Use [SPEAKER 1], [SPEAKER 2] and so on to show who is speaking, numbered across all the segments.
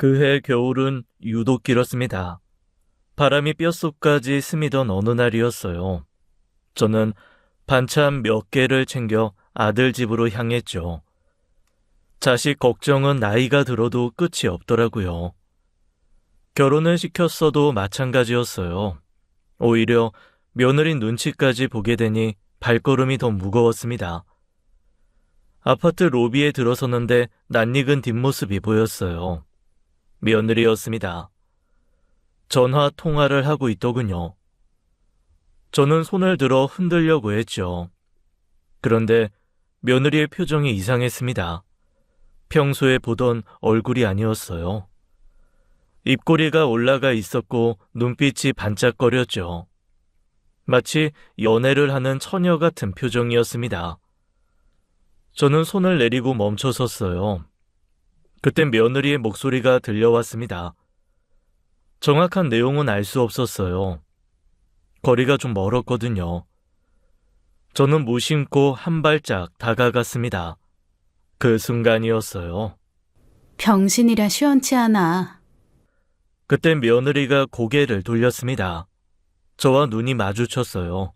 [SPEAKER 1] 그해 겨울은 유독 길었습니다. 바람이 뼛속까지 스미던 어느 날이었어요. 저는 반찬 몇 개를 챙겨 아들 집으로 향했죠. 자식 걱정은 나이가 들어도 끝이 없더라고요. 결혼을 시켰어도 마찬가지였어요. 오히려 며느리 눈치까지 보게 되니 발걸음이 더 무거웠습니다. 아파트 로비에 들어서는데 낯익은 뒷모습이 보였어요. 며느리였습니다. 전화 통화를 하고 있더군요. 저는 손을 들어 흔들려고 했죠. 그런데 며느리의 표정이 이상했습니다. 평소에 보던 얼굴이 아니었어요. 입꼬리가 올라가 있었고 눈빛이 반짝거렸죠. 마치 연애를 하는 처녀 같은 표정이었습니다. 저는 손을 내리고 멈춰섰어요. 그때 며느리의 목소리가 들려왔습니다. 정확한 내용은 알 수 없었어요. 거리가 좀 멀었거든요. 저는 무심코 한 발짝 다가갔습니다. 그 순간이었어요.
[SPEAKER 2] 병신이라 시원치 않아.
[SPEAKER 1] 그때 며느리가 고개를 돌렸습니다. 저와 눈이 마주쳤어요.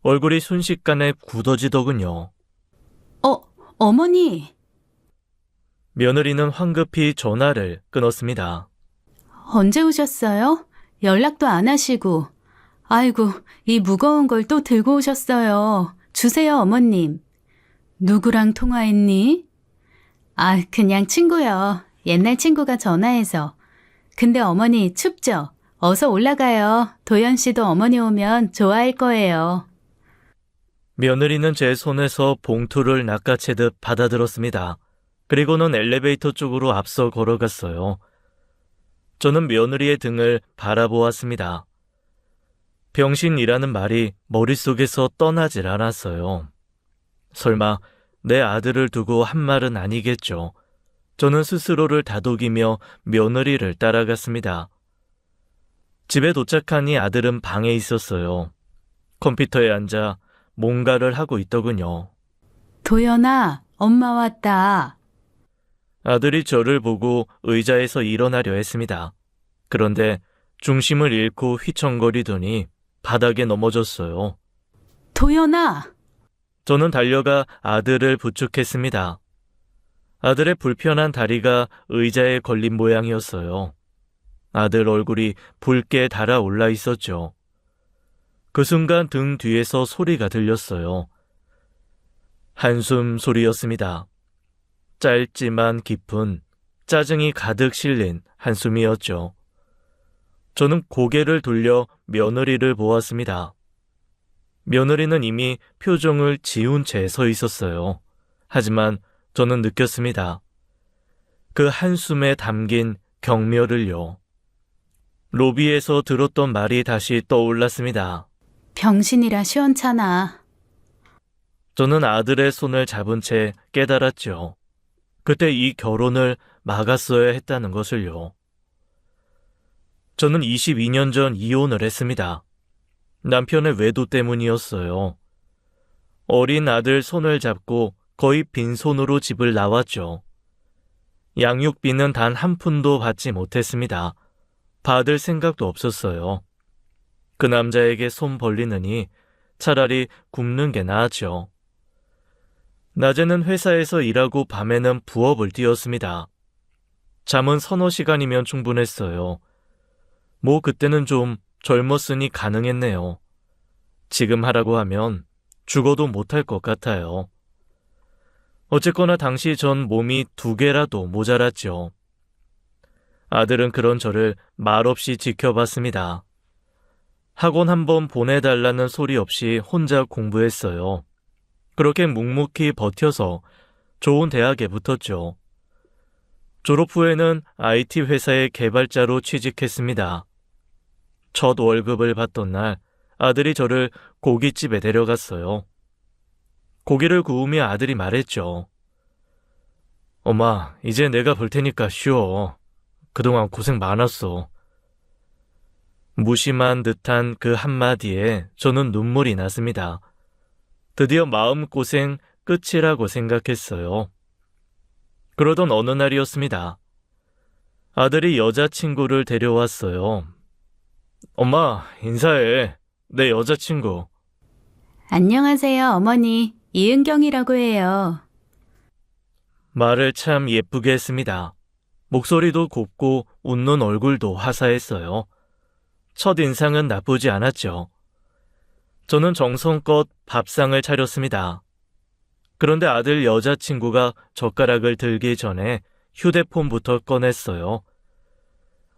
[SPEAKER 1] 얼굴이 순식간에 굳어지더군요.
[SPEAKER 2] 어머니.
[SPEAKER 1] 며느리는 황급히 전화를 끊었습니다.
[SPEAKER 2] 언제 오셨어요? 연락도 안 하시고. 아이고, 이 무거운 걸 또 들고 오셨어요. 주세요, 어머님. 누구랑 통화했니? 아, 그냥 친구요. 옛날 친구가 전화해서. 근데 어머니 춥죠? 어서 올라가요. 도연 씨도 어머니 오면 좋아할 거예요.
[SPEAKER 1] 며느리는 제 손에서 봉투를 낚아채듯 받아들었습니다. 그리고는 엘리베이터 쪽으로 앞서 걸어갔어요. 저는 며느리의 등을 바라보았습니다. 병신이라는 말이 머릿속에서 떠나질 않았어요. 설마 내 아들을 두고 한 말은 아니겠죠. 저는 스스로를 다독이며 며느리를 따라갔습니다. 집에 도착하니 아들은 방에 있었어요. 컴퓨터에 앉아 뭔가를 하고 있더군요.
[SPEAKER 2] 도연아, 엄마 왔다.
[SPEAKER 1] 아들이 저를 보고 의자에서 일어나려 했습니다. 그런데 중심을 잃고 휘청거리더니 바닥에 넘어졌어요.
[SPEAKER 2] 도연아!
[SPEAKER 1] 저는 달려가 아들을 부축했습니다. 아들의 불편한 다리가 의자에 걸린 모양이었어요. 아들 얼굴이 붉게 달아올라 있었죠. 그 순간 등 뒤에서 소리가 들렸어요. 한숨 소리였습니다. 짧지만 깊은 짜증이 가득 실린 한숨이었죠. 저는 고개를 돌려 며느리를 보았습니다. 며느리는 이미 표정을 지운 채 서 있었어요. 하지만 저는 느꼈습니다. 그 한숨에 담긴 경멸을요. 로비에서 들었던 말이 다시 떠올랐습니다.
[SPEAKER 2] 병신이라 시원찮아.
[SPEAKER 1] 저는 아들의 손을 잡은 채 깨달았죠. 그때 이 결혼을 막았어야 했다는 것을요. 저는 22년 전 이혼을 했습니다. 남편의 외도 때문이었어요. 어린 아들 손을 잡고 거의 빈손으로 집을 나왔죠. 양육비는 단 한 푼도 받지 못했습니다. 받을 생각도 없었어요. 그 남자에게 손 벌리느니 차라리 굶는 게 나았죠. 낮에는 회사에서 일하고 밤에는 부업을 뛰었습니다. 잠은 서너 시간이면 충분했어요. 뭐 그때는 좀 젊었으니 가능했네요. 지금 하라고 하면 죽어도 못할 것 같아요. 어쨌거나 당시 전 몸이 2개라도 모자랐죠. 아들은 그런 저를 말없이 지켜봤습니다. 학원 한번 보내달라는 소리 없이 혼자 공부했어요. 그렇게 묵묵히 버텨서 좋은 대학에 붙었죠. 졸업 후에는 IT 회사의 개발자로 취직했습니다. 첫 월급을 받던 날 아들이 저를 고깃집에 데려갔어요. 고기를 구우며 아들이 말했죠. 엄마, 이제 내가 볼 테니까 쉬어. 그동안 고생 많았어. 무심한 듯한 그 한마디에 저는 눈물이 났습니다. 드디어 마음고생 끝이라고 생각했어요. 그러던 어느 날이었습니다. 아들이 여자친구를 데려왔어요. 엄마, 인사해. 내 여자친구.
[SPEAKER 2] 안녕하세요, 어머니. 이은경이라고 해요.
[SPEAKER 1] 말을 참 예쁘게 했습니다. 목소리도 곱고 웃는 얼굴도 화사했어요. 첫인상은 나쁘지 않았죠. 저는 정성껏 밥상을 차렸습니다. 그런데 아들 여자친구가 젓가락을 들기 전에 휴대폰부터 꺼냈어요.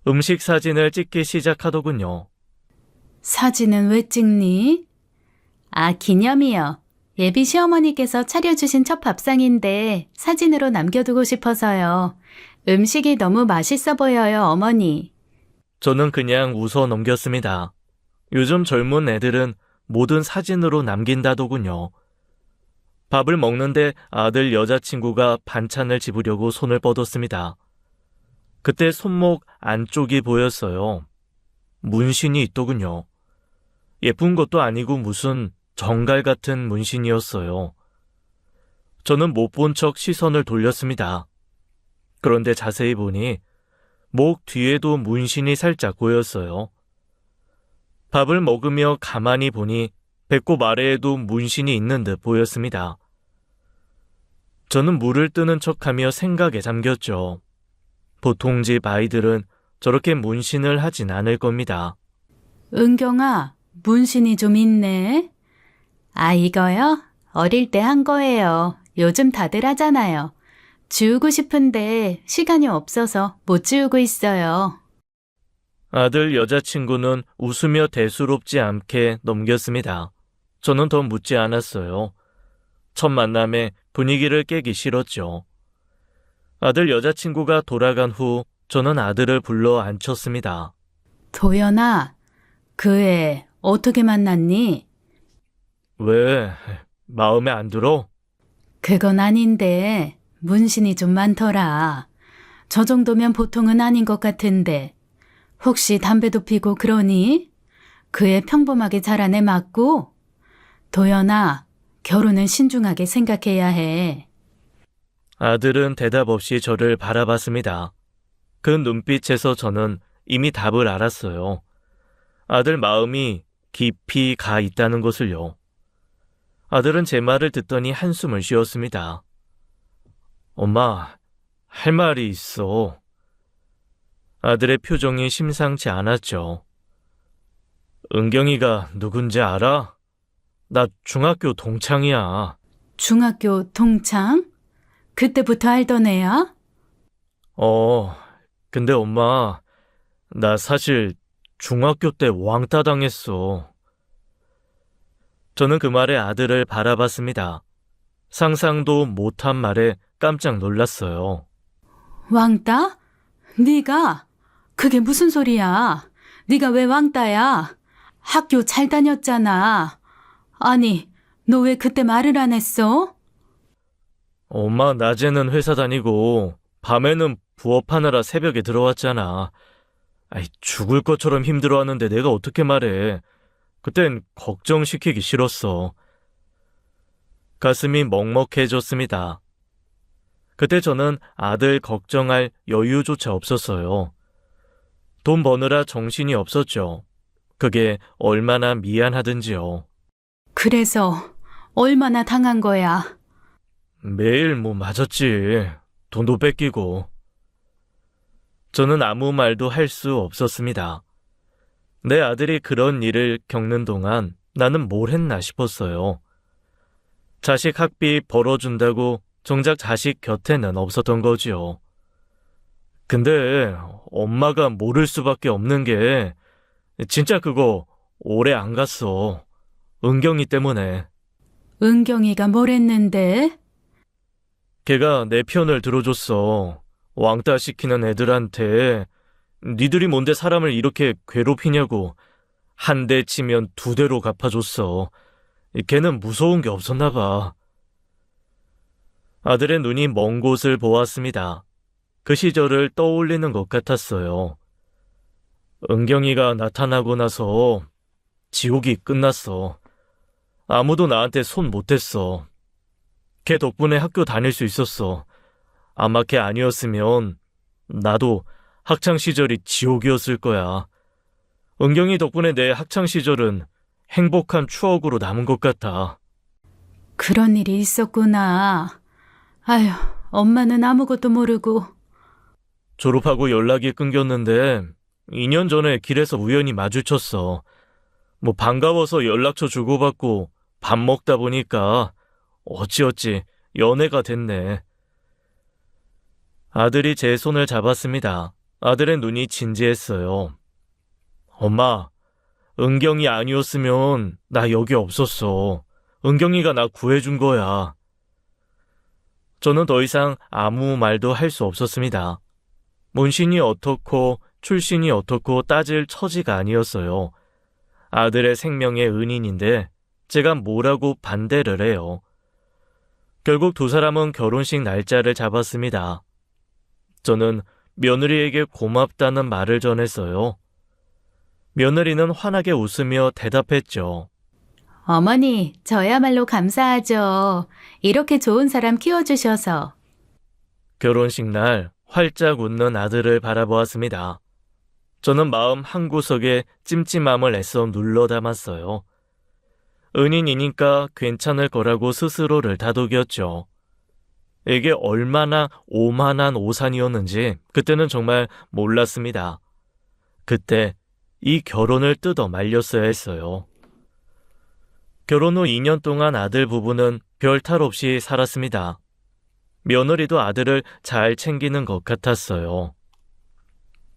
[SPEAKER 1] 음식 사진을 찍기 시작하더군요.
[SPEAKER 2] 사진은 왜 찍니? 아, 기념이요. 예비 시어머니께서 차려주신 첫 밥상인데 사진으로 남겨두고 싶어서요. 음식이 너무 맛있어 보여요, 어머니.
[SPEAKER 1] 저는 그냥 웃어 넘겼습니다. 요즘 젊은 애들은 모든 사진으로 남긴다더군요. 밥을 먹는데 아들 여자친구가 반찬을 집으려고 손을 뻗었습니다. 그때 손목 안쪽이 보였어요. 문신이 있더군요. 예쁜 것도 아니고 무슨 정갈 같은 문신이었어요. 저는 못 본 척 시선을 돌렸습니다. 그런데 자세히 보니 목 뒤에도 문신이 살짝 보였어요. 밥을 먹으며 가만히 보니 배꼽 아래에도 문신이 있는 듯 보였습니다. 저는 물을 뜨는 척하며 생각에 잠겼죠. 보통 집 아이들은 저렇게 문신을 하진 않을 겁니다.
[SPEAKER 2] 은경아, 문신이 좀 있네. 아, 이거요? 어릴 때 한 거예요. 요즘 다들 하잖아요. 지우고 싶은데 시간이 없어서 못 지우고 있어요.
[SPEAKER 1] 아들 여자친구는 웃으며 대수롭지 않게 넘겼습니다. 저는 더 묻지 않았어요. 첫 만남에 분위기를 깨기 싫었죠. 아들 여자친구가 돌아간 후 저는 아들을 불러 앉혔습니다.
[SPEAKER 2] 도연아, 그 애 어떻게 만났니?
[SPEAKER 1] 왜? 마음에 안 들어?
[SPEAKER 2] 그건 아닌데 문신이 좀 많더라. 저 정도면 보통은 아닌 것 같은데 혹시 담배도 피고 그러니? 그 애 평범하게 자란 애 맞고? 도연아, 결혼은 신중하게 생각해야 해.
[SPEAKER 1] 아들은 대답 없이 저를 바라봤습니다. 그 눈빛에서 저는 이미 답을 알았어요. 아들 마음이 깊이 가 있다는 것을요. 아들은 제 말을 듣더니 한숨을 쉬었습니다. 엄마, 할 말이 있어. 아들의 표정이 심상치 않았죠. 은경이가 누군지 알아? 나 중학교 동창이야.
[SPEAKER 2] 중학교 동창? 그때부터 알던 애야?
[SPEAKER 1] 근데 엄마, 나 사실 중학교 때 왕따 당했어. 저는 그 말에 아들을 바라봤습니다. 상상도 못한 말에 깜짝 놀랐어요.
[SPEAKER 2] 왕따? 네가? 그게 무슨 소리야? 네가 왜 왕따야? 학교 잘 다녔잖아. 아니, 너 왜 그때 말을 안 했어?
[SPEAKER 1] 엄마 낮에는 회사 다니고 밤에는 부업하느라 새벽에 들어왔잖아. 아이, 죽을 것처럼 힘들어하는데 내가 어떻게 말해. 그땐 걱정시키기 싫었어. 가슴이 먹먹해졌습니다. 그때 저는 아들 걱정할 여유조차 없었어요. 돈 버느라 정신이 없었죠. 그게 얼마나 미안하든지요.
[SPEAKER 2] 그래서 얼마나 당한 거야?
[SPEAKER 1] 매일 맞았지. 돈도 뺏기고. 저는 아무 말도 할 수 없었습니다. 내 아들이 그런 일을 겪는 동안 나는 뭘 했나 싶었어요. 자식 학비 벌어준다고 정작 자식 곁에는 없었던 거지요. 근데 엄마가 모를 수밖에 없는 게 진짜 그거 오래 안 갔어. 은경이 때문에.
[SPEAKER 2] 은경이가 뭘 했는데?
[SPEAKER 1] 걔가 내 편을 들어줬어. 왕따 시키는 애들한테 니들이 뭔데 사람을 이렇게 괴롭히냐고 한 대 치면 두 대로 갚아줬어. 걔는 무서운 게 없었나 봐. 아들의 눈이 먼 곳을 보았습니다. 그 시절을 떠올리는 것 같았어요. 은경이가 나타나고 나서 지옥이 끝났어. 아무도 나한테 손 못 댔어. 걔 덕분에 학교 다닐 수 있었어. 아마 걔 아니었으면 나도 학창 시절이 지옥이었을 거야. 은경이 덕분에 내 학창 시절은 행복한 추억으로 남은 것 같아.
[SPEAKER 2] 그런 일이 있었구나. 아휴, 엄마는 아무것도 모르고.
[SPEAKER 1] 졸업하고 연락이 끊겼는데 2년 전에 길에서 우연히 마주쳤어. 뭐 반가워서 연락처 주고받고 밥 먹다 보니까 어찌어찌 연애가 됐네. 아들이 제 손을 잡았습니다. 아들의 눈이 진지했어요. 엄마, 은경이 아니었으면 나 여기 없었어. 은경이가 나 구해준 거야. 저는 더 이상 아무 말도 할 수 없었습니다. 문신이 어떻고 출신이 어떻고 따질 처지가 아니었어요. 아들의 생명의 은인인데 제가 뭐라고 반대를 해요. 결국 두 사람은 결혼식 날짜를 잡았습니다. 저는 며느리에게 고맙다는 말을 전했어요. 며느리는 환하게 웃으며 대답했죠.
[SPEAKER 2] 어머니, 저야말로 감사하죠. 이렇게 좋은 사람 키워주셔서.
[SPEAKER 1] 결혼식 날 활짝 웃는 아들을 바라보았습니다. 저는 마음 한구석에 찜찜함을 애써 눌러 담았어요. 은인이니까 괜찮을 거라고 스스로를 다독였죠. 이게 얼마나 오만한 오산이었는지 그때는 정말 몰랐습니다. 그때 이 결혼을 뜯어 말렸어야 했어요. 결혼 후 2년 동안 아들 부부는 별 탈 없이 살았습니다. 며느리도 아들을 잘 챙기는 것 같았어요.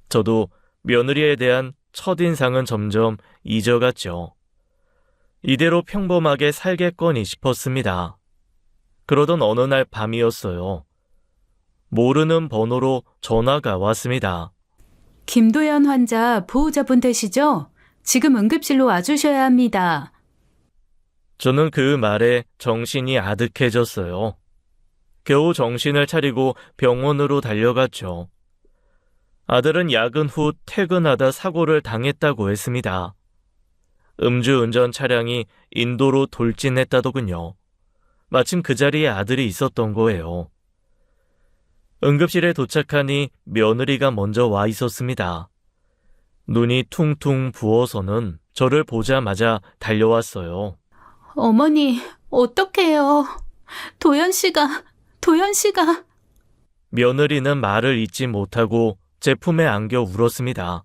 [SPEAKER 1] 저도 며느리에 대한 첫인상은 점점 잊어갔죠. 이대로 평범하게 살겠거니 싶었습니다. 그러던 어느 날 밤이었어요. 모르는 번호로 전화가 왔습니다.
[SPEAKER 2] 김도연 환자 보호자분 되시죠? 지금 응급실로 와주셔야 합니다.
[SPEAKER 1] 저는 그 말에 정신이 아득해졌어요. 겨우 정신을 차리고 병원으로 달려갔죠. 아들은 야근 후 퇴근하다 사고를 당했다고 했습니다. 음주운전 차량이 인도로 돌진했다더군요. 마침 그 자리에 아들이 있었던 거예요. 응급실에 도착하니 며느리가 먼저 와 있었습니다. 눈이 퉁퉁 부어서는 저를 보자마자 달려왔어요.
[SPEAKER 2] 어머니, 어떡해요. 도연 씨가.
[SPEAKER 1] 며느리는 말을 잇지 못하고 제 품에 안겨 울었습니다.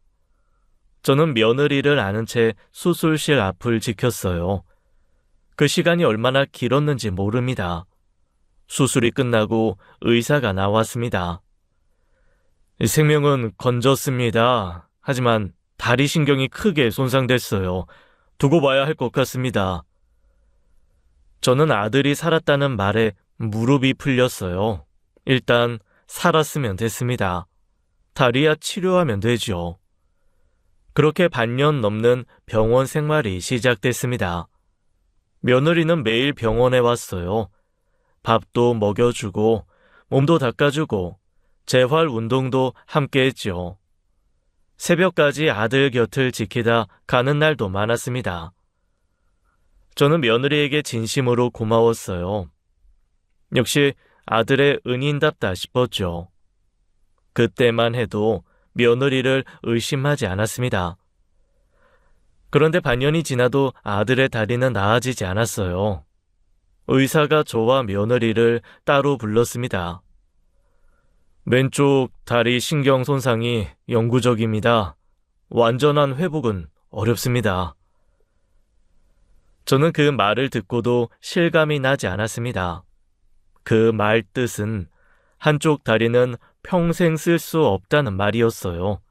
[SPEAKER 1] 저는 며느리를 아는 채 수술실 앞을 지켰어요. 그 시간이 얼마나 길었는지 모릅니다. 수술이 끝나고 의사가 나왔습니다. 생명은 건졌습니다. 하지만 다리 신경이 크게 손상됐어요. 두고 봐야 할 것 같습니다. 저는 아들이 살았다는 말에 무릎이 풀렸어요. 일단 살았으면 됐습니다. 다리야 치료하면 되죠. 그렇게 반년 넘는 병원 생활이 시작됐습니다. 며느리는 매일 병원에 왔어요. 밥도 먹여주고 몸도 닦아주고 재활 운동도 함께 했죠. 새벽까지 아들 곁을 지키다 가는 날도 많았습니다. 저는 며느리에게 진심으로 고마웠어요. 역시 아들의 은인답다 싶었죠. 그때만 해도 며느리를 의심하지 않았습니다. 그런데 반년이 지나도 아들의 다리는 나아지지 않았어요. 의사가 저와 며느리를 따로 불렀습니다. 왼쪽 다리 신경 손상이 영구적입니다. 완전한 회복은 어렵습니다. 저는 그 말을 듣고도 실감이 나지 않았습니다. 그 말 뜻은 한쪽 다리는 평생 쓸 수 없다는 말이었어요.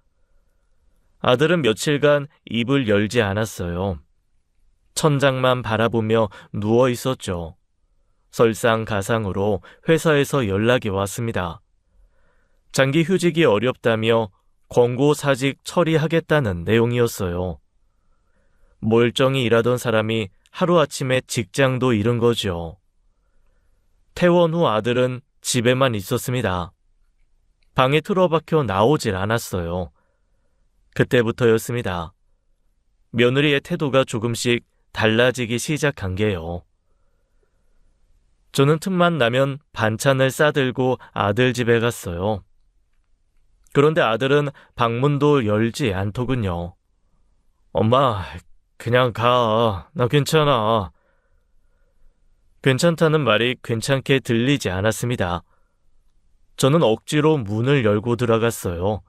[SPEAKER 1] 아들은 며칠간 입을 열지 않았어요. 천장만 바라보며 누워 있었죠. 설상가상으로 회사에서 연락이 왔습니다. 장기 휴직이 어렵다며 권고사직 처리하겠다는 내용이었어요. 멀쩡히 일하던 사람이 하루아침에 직장도 잃은 거죠. 퇴원 후 아들은 집에만 있었습니다. 방에 틀어박혀 나오질 않았어요. 그때부터였습니다. 며느리의 태도가 조금씩 달라지기 시작한 게요. 저는 틈만 나면 반찬을 싸들고 아들 집에 갔어요. 그런데 아들은 방문도 열지 않더군요. 엄마, 그냥 가. 나 괜찮아. 괜찮다는 말이 괜찮게 들리지 않았습니다. 저는 억지로 문을 열고 들어갔어요.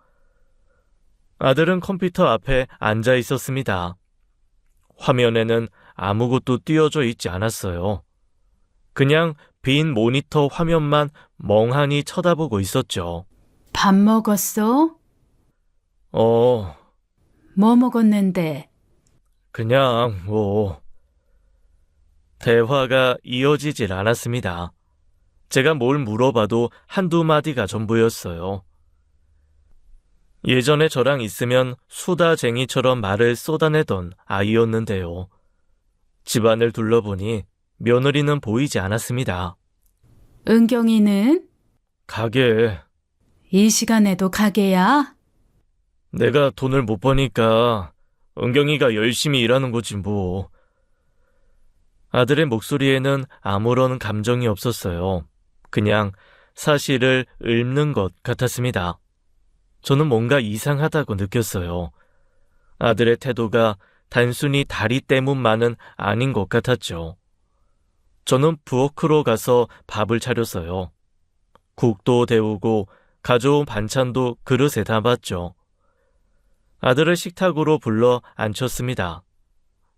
[SPEAKER 1] 아들은 컴퓨터 앞에 앉아 있었습니다. 화면에는 아무것도 띄어져 있지 않았어요. 그냥 빈 모니터 화면만 멍하니 쳐다보고 있었죠.
[SPEAKER 2] 밥 먹었어?
[SPEAKER 1] 어,
[SPEAKER 2] 뭐 먹었는데?
[SPEAKER 1] 그냥 대화가 이어지질 않았습니다. 제가 뭘 물어봐도 한두 마디가 전부였어요. 예전에 저랑 있으면 수다쟁이처럼 말을 쏟아내던 아이였는데요. 집안을 둘러보니 며느리는 보이지 않았습니다.
[SPEAKER 2] 은경이는?
[SPEAKER 1] 가게,
[SPEAKER 2] 이 시간에도 가게야?
[SPEAKER 1] 내가 돈을 못 버니까 은경이가 열심히 일하는 거지 뭐. 아들의 목소리에는 아무런 감정이 없었어요. 그냥 사실을 읊는 것 같았습니다. 저는 뭔가 이상하다고 느꼈어요. 아들의 태도가 단순히 다리 때문만은 아닌 것 같았죠. 저는 부엌으로 가서 밥을 차렸어요. 국도 데우고 가져온 반찬도 그릇에 담았죠. 아들을 식탁으로 불러 앉혔습니다.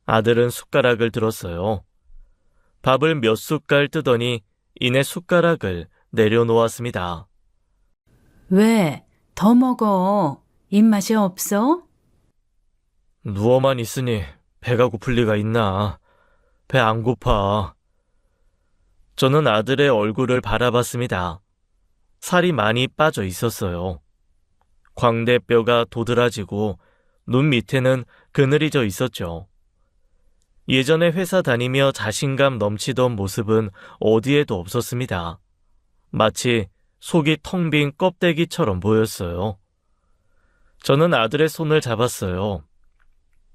[SPEAKER 1] 아들은 숟가락을 들었어요. 밥을 몇 숟갈 뜨더니 이내 숟가락을 내려놓았습니다.
[SPEAKER 2] 왜? 더 먹어. 입맛이 없어?
[SPEAKER 1] 누워만 있으니 배가 고플 리가 있나. 배 안 고파. 저는 아들의 얼굴을 바라봤습니다. 살이 많이 빠져 있었어요. 광대뼈가 도드라지고 눈 밑에는 그늘이 져 있었죠. 예전에 회사 다니며 자신감 넘치던 모습은 어디에도 없었습니다. 마치 속이 텅 빈 껍데기처럼 보였어요. 저는 아들의 손을 잡았어요.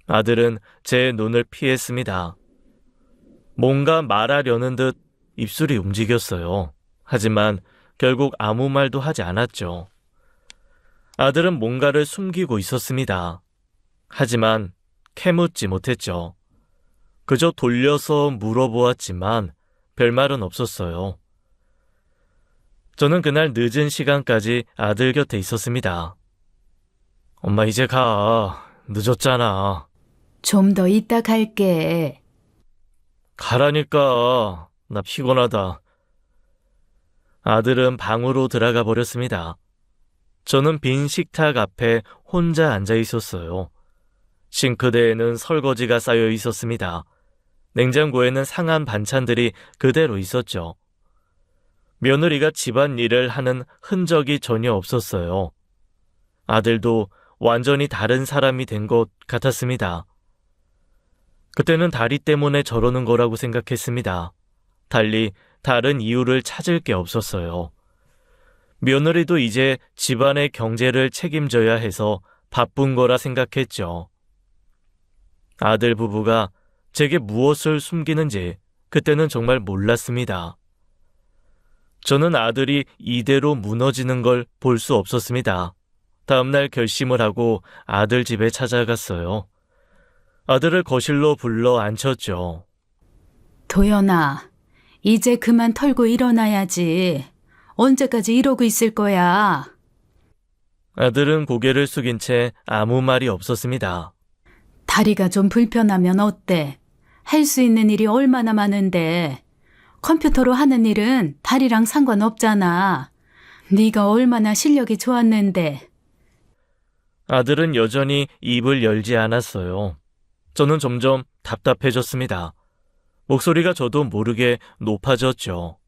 [SPEAKER 1] 아들은 제 눈을 피했습니다. 뭔가 말하려는 듯 입술이 움직였어요. 하지만 결국 아무 말도 하지 않았죠. 아들은 뭔가를 숨기고 있었습니다. 하지만 캐묻지 못했죠. 그저 돌려서 물어보았지만 별말은 없었어요. 저는 그날 늦은 시간까지 아들 곁에 있었습니다. 엄마 이제 가. 늦었잖아.
[SPEAKER 2] 좀 더 이따 갈게.
[SPEAKER 1] 가라니까. 나 피곤하다. 아들은 방으로 들어가 버렸습니다. 저는 빈 식탁 앞에 혼자 앉아 있었어요. 싱크대에는 설거지가 쌓여 있었습니다. 냉장고에는 상한 반찬들이 그대로 있었죠. 며느리가 집안일을 하는 흔적이 전혀 없었어요. 아들도 완전히 다른 사람이 된 것 같았습니다. 그때는 다리 때문에 저러는 거라고 생각했습니다. 달리 다른 이유를 찾을 게 없었어요. 며느리도 이제 집안의 경제를 책임져야 해서 바쁜 거라 생각했죠. 아들 부부가 제게 무엇을 숨기는지 그때는 정말 몰랐습니다. 저는 아들이 이대로 무너지는 걸 볼 수 없었습니다. 다음날 결심을 하고 아들 집에 찾아갔어요. 아들을 거실로 불러 앉혔죠.
[SPEAKER 2] 도연아, 이제 그만 털고 일어나야지. 언제까지 이러고 있을 거야?
[SPEAKER 1] 아들은 고개를 숙인 채 아무 말이 없었습니다.
[SPEAKER 2] 다리가 좀 불편하면 어때? 할 수 있는 일이 얼마나 많은데. 컴퓨터로 하는 일은 다리랑 상관없잖아. 네가 얼마나 실력이 좋았는데.
[SPEAKER 1] 아들은 여전히 입을 열지 않았어요. 저는 점점 답답해졌습니다. 목소리가 저도 모르게 높아졌죠.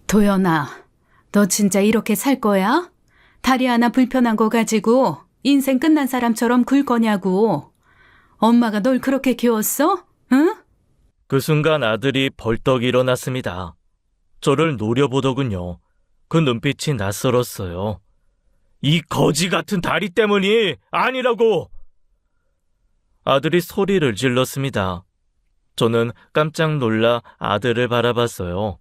[SPEAKER 2] 도연아, 너 진짜 이렇게 살 거야? 다리 하나 불편한 거 가지고 인생 끝난 사람처럼 굴 거냐고. 엄마가 널 그렇게 키웠어? 응?
[SPEAKER 1] 그 순간 아들이 벌떡 일어났습니다. 저를 노려보더군요. 그 눈빛이 낯설었어요. 이 거지 같은 다리 때문이 아니라고! 아들이 소리를 질렀습니다. 저는 깜짝 놀라 아들을 바라봤어요.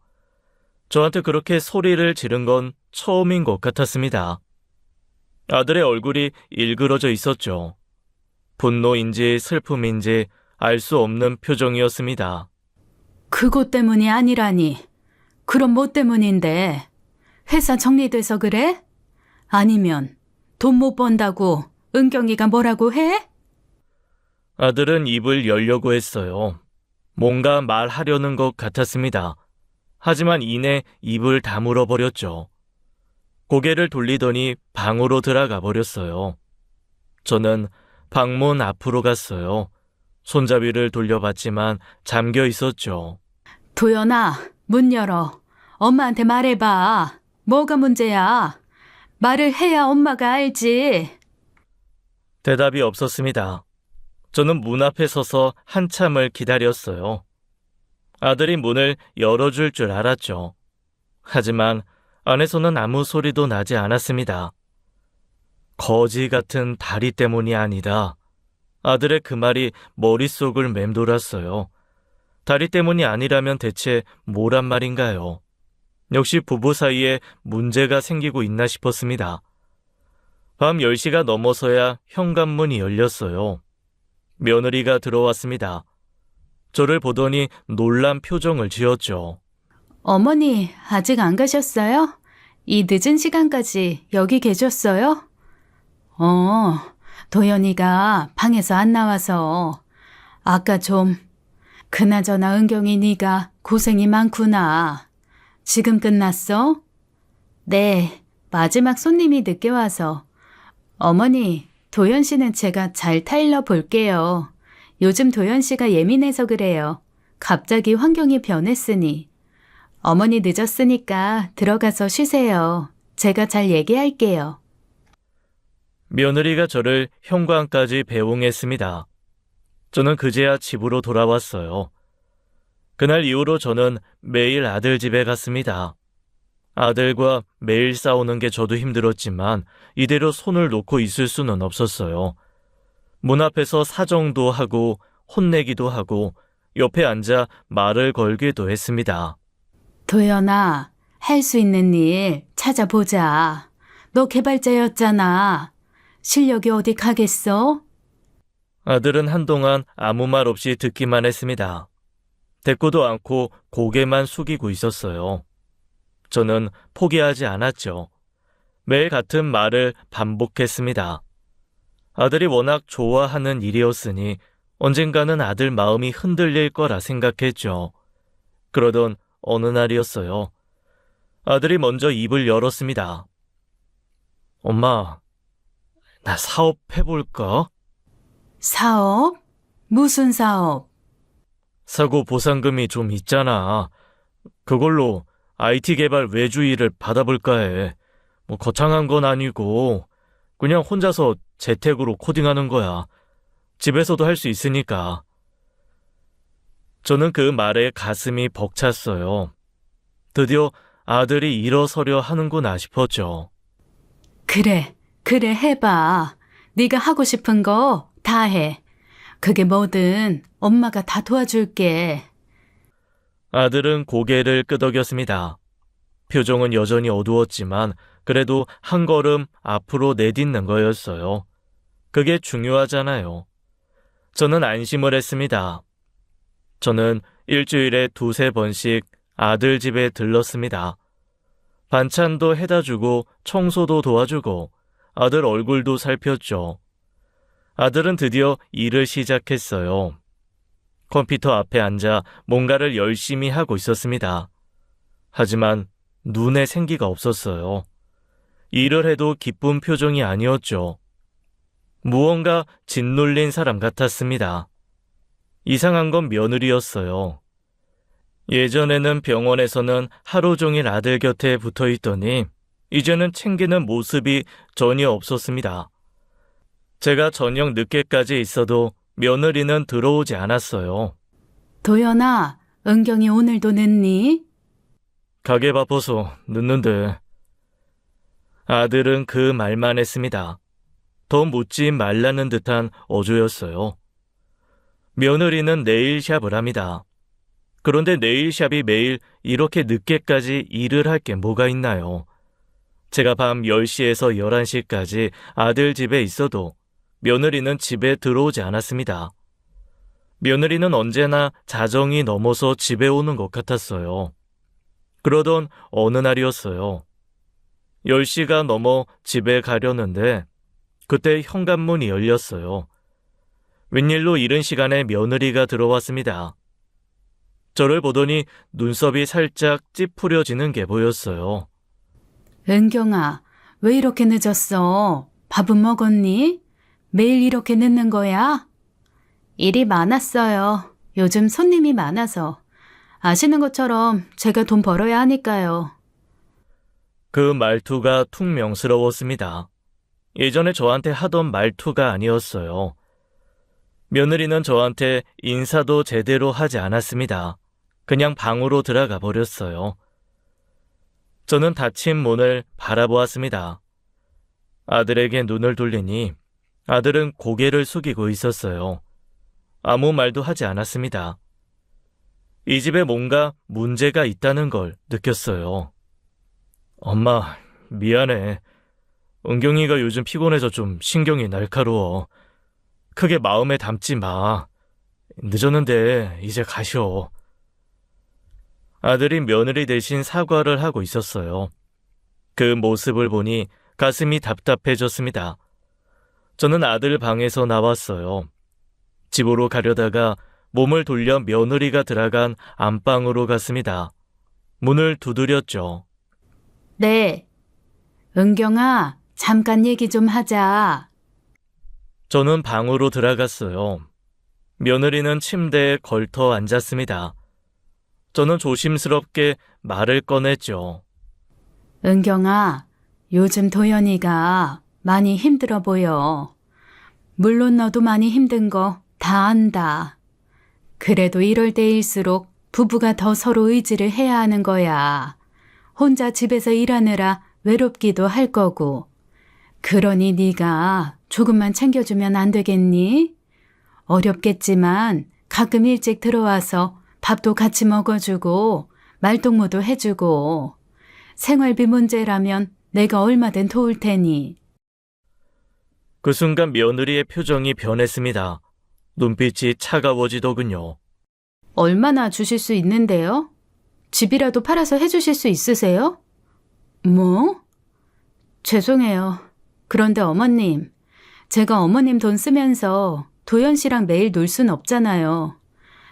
[SPEAKER 1] 저한테 그렇게 소리를 지른 건 처음인 것 같았습니다. 아들의 얼굴이 일그러져 있었죠. 분노인지 슬픔인지 알 수 없는 표정이었습니다.
[SPEAKER 2] 그것 때문이 아니라니. 그럼 뭐 때문인데? 회사 정리돼서 그래? 아니면 돈 못 번다고 은경이가 뭐라고 해?
[SPEAKER 1] 아들은 입을 열려고 했어요. 뭔가 말하려는 것 같았습니다. 하지만 이내 입을 다물어 버렸죠. 고개를 돌리더니 방으로 들어가 버렸어요. 저는 방문 앞으로 갔어요. 손잡이를 돌려봤지만 잠겨 있었죠.
[SPEAKER 2] 도연아, 문 열어. 엄마한테 말해봐. 뭐가 문제야? 말을 해야 엄마가 알지.
[SPEAKER 1] 대답이 없었습니다. 저는 문 앞에 서서 한참을 기다렸어요. 아들이 문을 열어줄 줄 알았죠. 하지만 안에서는 아무 소리도 나지 않았습니다. 거지 같은 다리 때문이 아니다. 아들의 그 말이 머릿속을 맴돌았어요. 다리 때문이 아니라면 대체 뭐란 말인가요? 역시 부부 사이에 문제가 생기고 있나 싶었습니다. 밤 10시가 넘어서야 현관문이 열렸어요. 며느리가 들어왔습니다. 저를 보더니 놀란 표정을 지었죠.
[SPEAKER 2] 어머니, 아직 안 가셨어요? 이 늦은 시간까지 여기 계셨어요? 도연이가 방에서 안 나와서. 아까 좀. 그나저나 은경이 네가 고생이 많구나. 지금 끝났어? 네, 마지막 손님이 늦게 와서. 어머니, 도연 씨는 제가 잘 타일러 볼게요. 요즘 도연 씨가 예민해서 그래요. 갑자기 환경이 변했으니. 어머니 늦었으니까 들어가서 쉬세요. 제가 잘 얘기할게요.
[SPEAKER 1] 며느리가 저를 현관까지 배웅했습니다. 저는 그제야 집으로 돌아왔어요. 그날 이후로 저는 매일 아들 집에 갔습니다. 아들과 매일 싸우는 게 저도 힘들었지만 이대로 손을 놓고 있을 수는 없었어요. 문 앞에서 사정도 하고 혼내기도 하고 옆에 앉아 말을 걸기도 했습니다.
[SPEAKER 2] 도연아, 할 수 있는 일 찾아보자. 너 개발자였잖아. 실력이 어디 가겠어?
[SPEAKER 1] 아들은 한동안 아무 말 없이 듣기만 했습니다. 대꾸도 않고 고개만 숙이고 있었어요. 저는 포기하지 않았죠. 매일 같은 말을 반복했습니다. 아들이 워낙 좋아하는 일이었으니 언젠가는 아들 마음이 흔들릴 거라 생각했죠. 그러던 어느 날이었어요. 아들이 먼저 입을 열었습니다. 엄마, 나 사업해볼까?
[SPEAKER 2] 사업? 무슨 사업?
[SPEAKER 1] 사고 보상금이 좀 있잖아. 그걸로 IT 개발 외주 일을 받아볼까 해. 뭐 거창한 건 아니고 그냥 혼자서 재택으로 코딩하는 거야. 집에서도 할 수 있으니까. 저는 그 말에 가슴이 벅찼어요. 드디어 아들이 일어서려 하는구나 싶었죠.
[SPEAKER 2] 그래 해봐. 네가 하고 싶은 거 다 해. 그게 뭐든 엄마가 다 도와줄게.
[SPEAKER 1] 아들은 고개를 끄덕였습니다. 표정은 여전히 어두웠지만 그래도 한 걸음 앞으로 내딛는 거였어요. 그게 중요하잖아요. 저는 안심을 했습니다. 저는 일주일에 2~3번씩 아들 집에 들렀습니다. 반찬도 해다 주고 청소도 도와주고 아들 얼굴도 살폈죠. 아들은 드디어 일을 시작했어요. 컴퓨터 앞에 앉아 뭔가를 열심히 하고 있었습니다. 하지만 눈에 생기가 없었어요. 일을 해도 기쁜 표정이 아니었죠. 무언가 짓눌린 사람 같았습니다. 이상한 건 며느리였어요. 예전에는 병원에서는 하루 종일 아들 곁에 붙어 있더니 이제는 챙기는 모습이 전혀 없었습니다. 제가 저녁 늦게까지 있어도 며느리는 들어오지 않았어요.
[SPEAKER 2] 도연아, 은경이 오늘도 늦니?
[SPEAKER 1] 가게 바빠서 늦는데. 아들은 그 말만 했습니다. 더 묻지 말라는 듯한 어조였어요. 며느리는 네일샵을 합니다. 그런데 네일샵이 매일 이렇게 늦게까지 일을 할 게 뭐가 있나요? 제가 밤 10시에서 11시까지 아들 집에 있어도 며느리는 집에 들어오지 않았습니다. 며느리는 언제나 자정이 넘어서 집에 오는 것 같았어요. 그러던 어느 날이었어요. 10시가 넘어 집에 가려는데 그때 현관문이 열렸어요. 웬일로 이른 시간에 며느리가 들어왔습니다. 저를 보더니 눈썹이 살짝 찌푸려지는 게 보였어요.
[SPEAKER 2] 은경아, 왜 이렇게 늦었어? 밥은 먹었니? 매일 이렇게 늦는 거야? 일이 많았어요. 요즘 손님이 많아서. 아시는 것처럼 제가 돈 벌어야 하니까요.
[SPEAKER 1] 그 말투가 퉁명스러웠습니다. 예전에 저한테 하던 말투가 아니었어요. 며느리는 저한테 인사도 제대로 하지 않았습니다. 그냥 방으로 들어가 버렸어요. 저는 닫힌 문을 바라보았습니다. 아들에게 눈을 돌리니 아들은 고개를 숙이고 있었어요. 아무 말도 하지 않았습니다. 이 집에 뭔가 문제가 있다는 걸 느꼈어요. 엄마, 미안해. 은경이가 요즘 피곤해서 좀 신경이 날카로워. 크게 마음에 담지 마. 늦었는데 이제 가셔. 아들이 며느리 대신 사과를 하고 있었어요. 그 모습을 보니 가슴이 답답해졌습니다. 저는 아들 방에서 나왔어요. 집으로 가려다가 몸을 돌려 며느리가 들어간 안방으로 갔습니다. 문을 두드렸죠.
[SPEAKER 2] 네. 은경아, 잠깐 얘기 좀 하자.
[SPEAKER 1] 저는 방으로 들어갔어요. 며느리는 침대에 걸터 앉았습니다. 저는 조심스럽게 말을 꺼냈죠.
[SPEAKER 2] 은경아, 요즘 도연이가 많이 힘들어 보여. 물론 너도 많이 힘든 거 다 안다. 그래도 이럴 때일수록 부부가 더 서로 의지를 해야 하는 거야. 혼자 집에서 일하느라 외롭기도 할 거고. 그러니 네가 조금만 챙겨주면 안 되겠니? 어렵겠지만 가끔 일찍 들어와서 밥도 같이 먹어주고 말동무도 해주고 생활비 문제라면 내가 얼마든 도울 테니.
[SPEAKER 1] 그 순간 며느리의 표정이 변했습니다. 눈빛이 차가워지더군요.
[SPEAKER 2] 얼마나 주실 수 있는데요? 집이라도 팔아서 해주실 수 있으세요? 뭐? 죄송해요. 그런데 어머님, 제가 어머님 돈 쓰면서 도연 씨랑 매일 놀 순 없잖아요.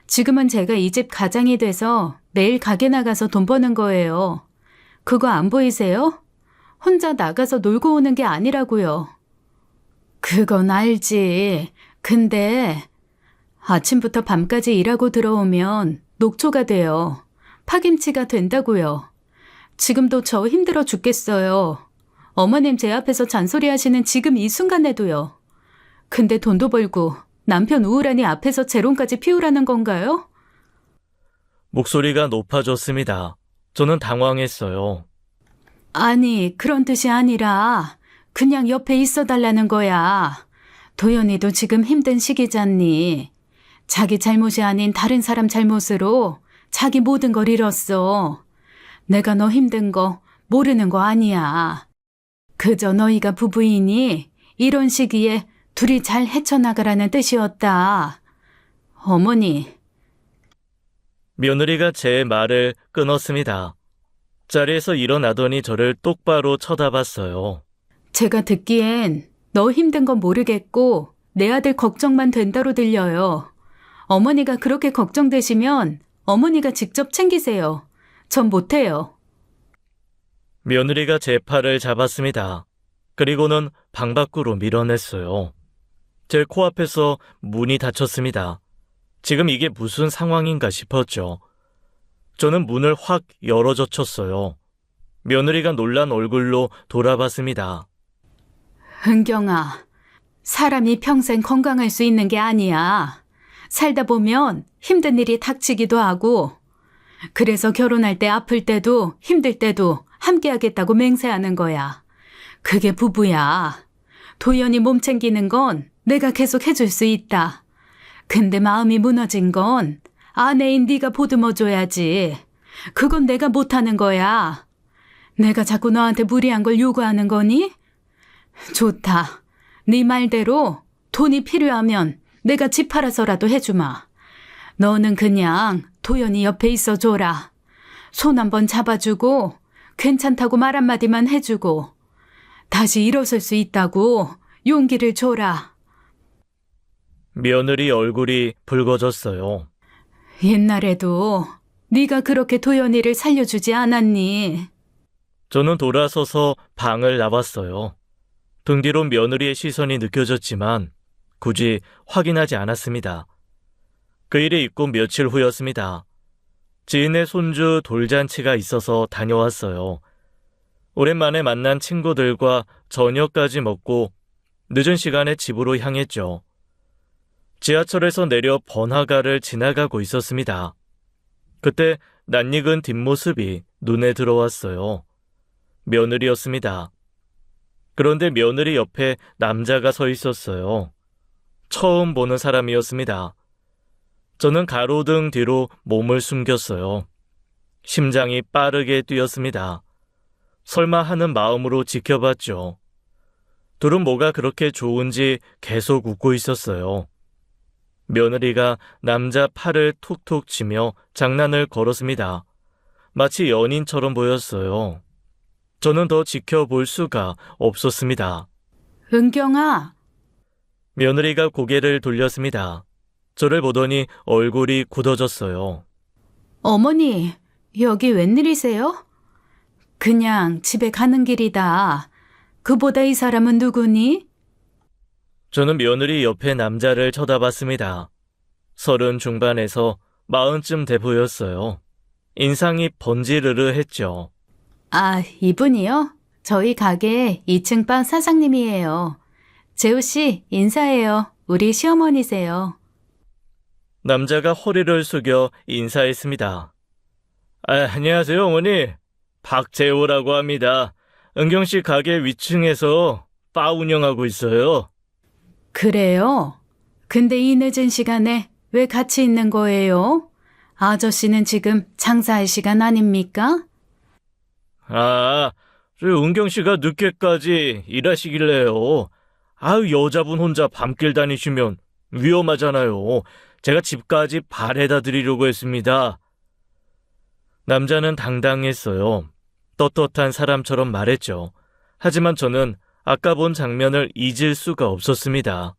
[SPEAKER 2] 지금은 제가 이 집 가장이 돼서 매일 가게 나가서 돈 버는 거예요. 그거 안 보이세요? 혼자 나가서 놀고 오는 게 아니라고요. 그건 알지. 근데 아침부터 밤까지 일하고 들어오면 녹초가 돼요. 파김치가 된다고요. 지금도 저 힘들어 죽겠어요. 어머님 제 앞에서 잔소리하시는 지금 이 순간에도요. 근데 돈도 벌고 남편 우울하니 앞에서 재론까지 피우라는 건가요?
[SPEAKER 1] 목소리가 높아졌습니다. 저는 당황했어요.
[SPEAKER 2] 아니, 그런 뜻이 아니라 그냥 옆에 있어 달라는 거야. 도연이도 지금 힘든 시기잖니. 자기 잘못이 아닌 다른 사람 잘못으로 자기 모든 걸 잃었어. 내가 너 힘든 거 모르는 거 아니야. 그저 너희가 부부이니 이런 시기에 둘이 잘 헤쳐나가라는 뜻이었다. 어머니.
[SPEAKER 1] 며느리가 제 말을 끊었습니다. 자리에서 일어나더니 저를 똑바로 쳐다봤어요.
[SPEAKER 2] 제가 듣기엔 너 힘든 건 모르겠고 내 아들 걱정만 된다로 들려요. 어머니가 그렇게 걱정되시면 어머니가 직접 챙기세요. 전 못해요.
[SPEAKER 1] 며느리가 제 팔을 잡았습니다. 그리고는 방 밖으로 밀어냈어요. 제 코앞에서 문이 닫혔습니다. 지금 이게 무슨 상황인가 싶었죠. 저는 문을 확 열어젖혔어요. 며느리가 놀란 얼굴로 돌아봤습니다.
[SPEAKER 2] 은경아, 사람이 평생 건강할 수 있는 게 아니야. 살다 보면 힘든 일이 닥치기도 하고, 그래서 결혼할 때 아플 때도 힘들 때도 함께 하겠다고 맹세하는 거야. 그게 부부야. 도연이 몸 챙기는 건 내가 계속 해줄 수 있다. 근데 마음이 무너진 건 아내인 네가 보듬어줘야지. 그건 내가 못하는 거야. 내가 자꾸 너한테 무리한 걸 요구하는 거니? 좋다. 네 말대로 돈이 필요하면 내가 집 팔아서라도 해주마. 너는 그냥 도연이 옆에 있어줘라. 손 한번 잡아주고 괜찮다고 말 한마디만 해주고 다시 일어설 수 있다고 용기를 줘라.
[SPEAKER 1] 며느리 얼굴이 붉어졌어요.
[SPEAKER 2] 옛날에도 네가 그렇게 도연이를 살려주지 않았니?
[SPEAKER 1] 저는 돌아서서 방을 나왔어요. 등 뒤로 며느리의 시선이 느껴졌지만 굳이 확인하지 않았습니다. 그 일이 있고 며칠 후였습니다. 지인의 손주 돌잔치가 있어서 다녀왔어요. 오랜만에 만난 친구들과 저녁까지 먹고 늦은 시간에 집으로 향했죠. 지하철에서 내려 번화가를 지나가고 있었습니다. 그때 낯익은 뒷모습이 눈에 들어왔어요. 며느리였습니다. 그런데 며느리 옆에 남자가 서 있었어요. 처음 보는 사람이었습니다. 저는 가로등 뒤로 몸을 숨겼어요. 심장이 빠르게 뛰었습니다. 설마 하는 마음으로 지켜봤죠. 둘은 뭐가 그렇게 좋은지 계속 웃고 있었어요. 며느리가 남자 팔을 툭툭 치며 장난을 걸었습니다. 마치 연인처럼 보였어요. 저는 더 지켜볼 수가 없었습니다.
[SPEAKER 2] 은경아,
[SPEAKER 1] 며느리가 고개를 돌렸습니다. 저를 보더니 얼굴이 굳어졌어요.
[SPEAKER 2] 어머니, 여기 웬일이세요? 그냥 집에 가는 길이다. 그보다 이 사람은 누구니?
[SPEAKER 1] 저는 며느리 옆에 남자를 쳐다봤습니다. 30 중반에서 40쯤 돼 보였어요. 인상이 번지르르 했죠.
[SPEAKER 2] 아, 이분이요? 저희 가게 2층 방 사장님이에요. 재우 씨, 인사해요. 우리 시어머니세요.
[SPEAKER 1] 남자가 허리를 숙여 인사했습니다. 안녕하세요, 어머니. 박재호라고 합니다. 은경씨 가게 위층에서 바 운영하고 있어요.
[SPEAKER 2] 그래요? 근데 이 늦은 시간에 왜 같이 있는 거예요? 아저씨는 지금 장사할 시간 아닙니까?
[SPEAKER 1] 은경씨가 늦게까지 일하시길래요. 여자분 혼자 밤길 다니시면 위험하잖아요. 제가 집까지 바래다 드리려고 했습니다. 남자는 당당했어요. 떳떳한 사람처럼 말했죠. 하지만 저는 아까 본 장면을 잊을 수가 없었습니다.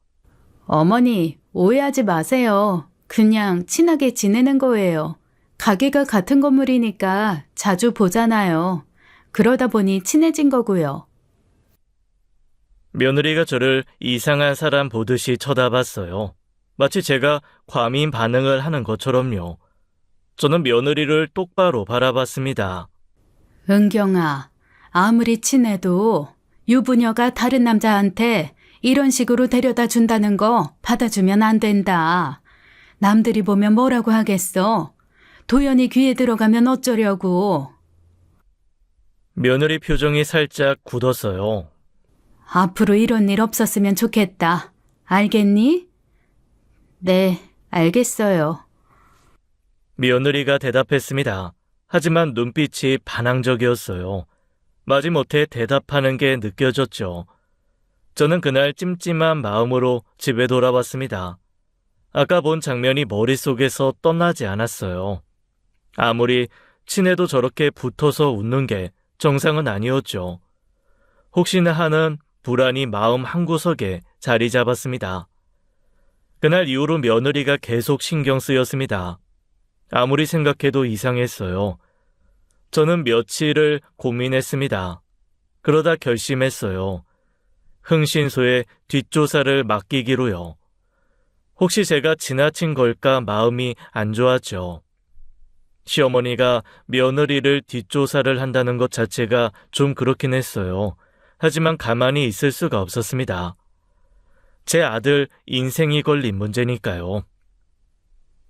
[SPEAKER 2] 어머니, 오해하지 마세요. 그냥 친하게 지내는 거예요. 가게가 같은 건물이니까 자주 보잖아요. 그러다 보니 친해진 거고요.
[SPEAKER 1] 며느리가 저를 이상한 사람 보듯이 쳐다봤어요. 마치 제가 과민 반응을 하는 것처럼요. 저는 며느리를 똑바로 바라봤습니다.
[SPEAKER 2] 은경아, 아무리 친해도 유부녀가 다른 남자한테 이런 식으로 데려다 준다는 거 받아주면 안 된다. 남들이 보면 뭐라고 하겠어? 도연이 귀에 들어가면 어쩌려고.
[SPEAKER 1] 며느리 표정이 살짝 굳었어요.
[SPEAKER 2] 앞으로 이런 일 없었으면 좋겠다. 알겠니? 네, 알겠어요.
[SPEAKER 1] 며느리가 대답했습니다. 하지만 눈빛이 반항적이었어요. 마지못해 대답하는 게 느껴졌죠. 저는 그날 찜찜한 마음으로 집에 돌아왔습니다. 아까 본 장면이 머릿속에서 떠나지 않았어요. 아무리 친해도 저렇게 붙어서 웃는 게 정상은 아니었죠. 혹시나 하는 불안이 마음 한구석에 자리 잡았습니다. 그날 이후로 며느리가 계속 신경 쓰였습니다. 아무리 생각해도 이상했어요. 저는 며칠을 고민했습니다. 그러다 결심했어요. 흥신소에 뒷조사를 맡기기로요. 혹시 제가 지나친 걸까 마음이 안 좋았죠. 시어머니가 며느리를 뒷조사를 한다는 것 자체가 좀 그렇긴 했어요. 하지만 가만히 있을 수가 없었습니다. 제 아들 인생이 걸린 문제니까요.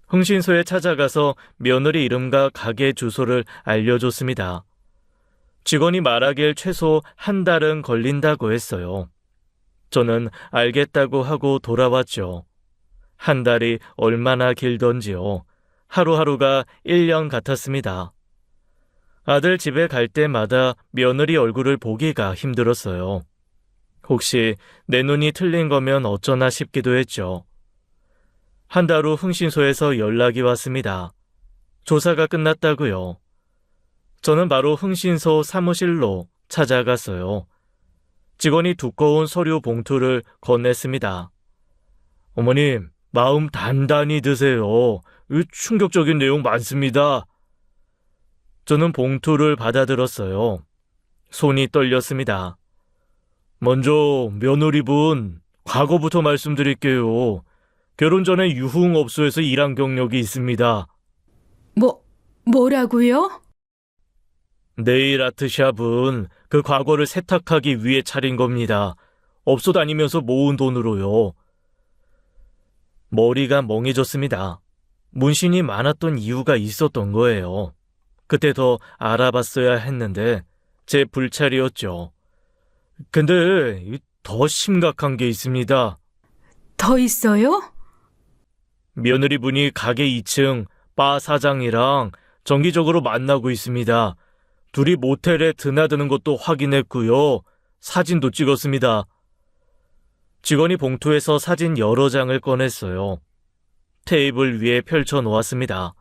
[SPEAKER 1] 흥신소에 찾아가서 며느리 이름과 가게 주소를 알려줬습니다. 직원이 말하길 최소 한 달은 걸린다고 했어요. 저는 알겠다고 하고 돌아왔죠. 한 달이 얼마나 길던지요. 하루하루가 1년 같았습니다. 아들 집에 갈 때마다 며느리 얼굴을 보기가 힘들었어요. 혹시 내 눈이 틀린 거면 어쩌나 싶기도 했죠. 한 달 후 흥신소에서 연락이 왔습니다. 조사가 끝났다고요. 저는 바로 흥신소 사무실로 찾아갔어요. 직원이 두꺼운 서류 봉투를 건넸습니다. 어머님, 마음 단단히 드세요. 충격적인 내용 많습니다. 저는 봉투를 받아들었어요. 손이 떨렸습니다. 먼저 며느리분, 과거부터 말씀드릴게요. 결혼 전에 유흥업소에서 일한 경력이 있습니다.
[SPEAKER 2] 뭐라고요?
[SPEAKER 1] 네일 아트샵은 그 과거를 세탁하기 위해 차린 겁니다. 업소 다니면서 모은 돈으로요. 머리가 멍해졌습니다. 문신이 많았던 이유가 있었던 거예요. 그때 더 알아봤어야 했는데 제 불찰이었죠. 근데 더 심각한 게 있습니다.
[SPEAKER 2] 더 있어요?
[SPEAKER 1] 며느리분이 가게 2층 바 사장이랑 정기적으로 만나고 있습니다. 둘이 모텔에 드나드는 것도 확인했고요. 사진도 찍었습니다. 직원이 봉투에서 사진 여러 장을 꺼냈어요. 테이블 위에 펼쳐 놓았습니다.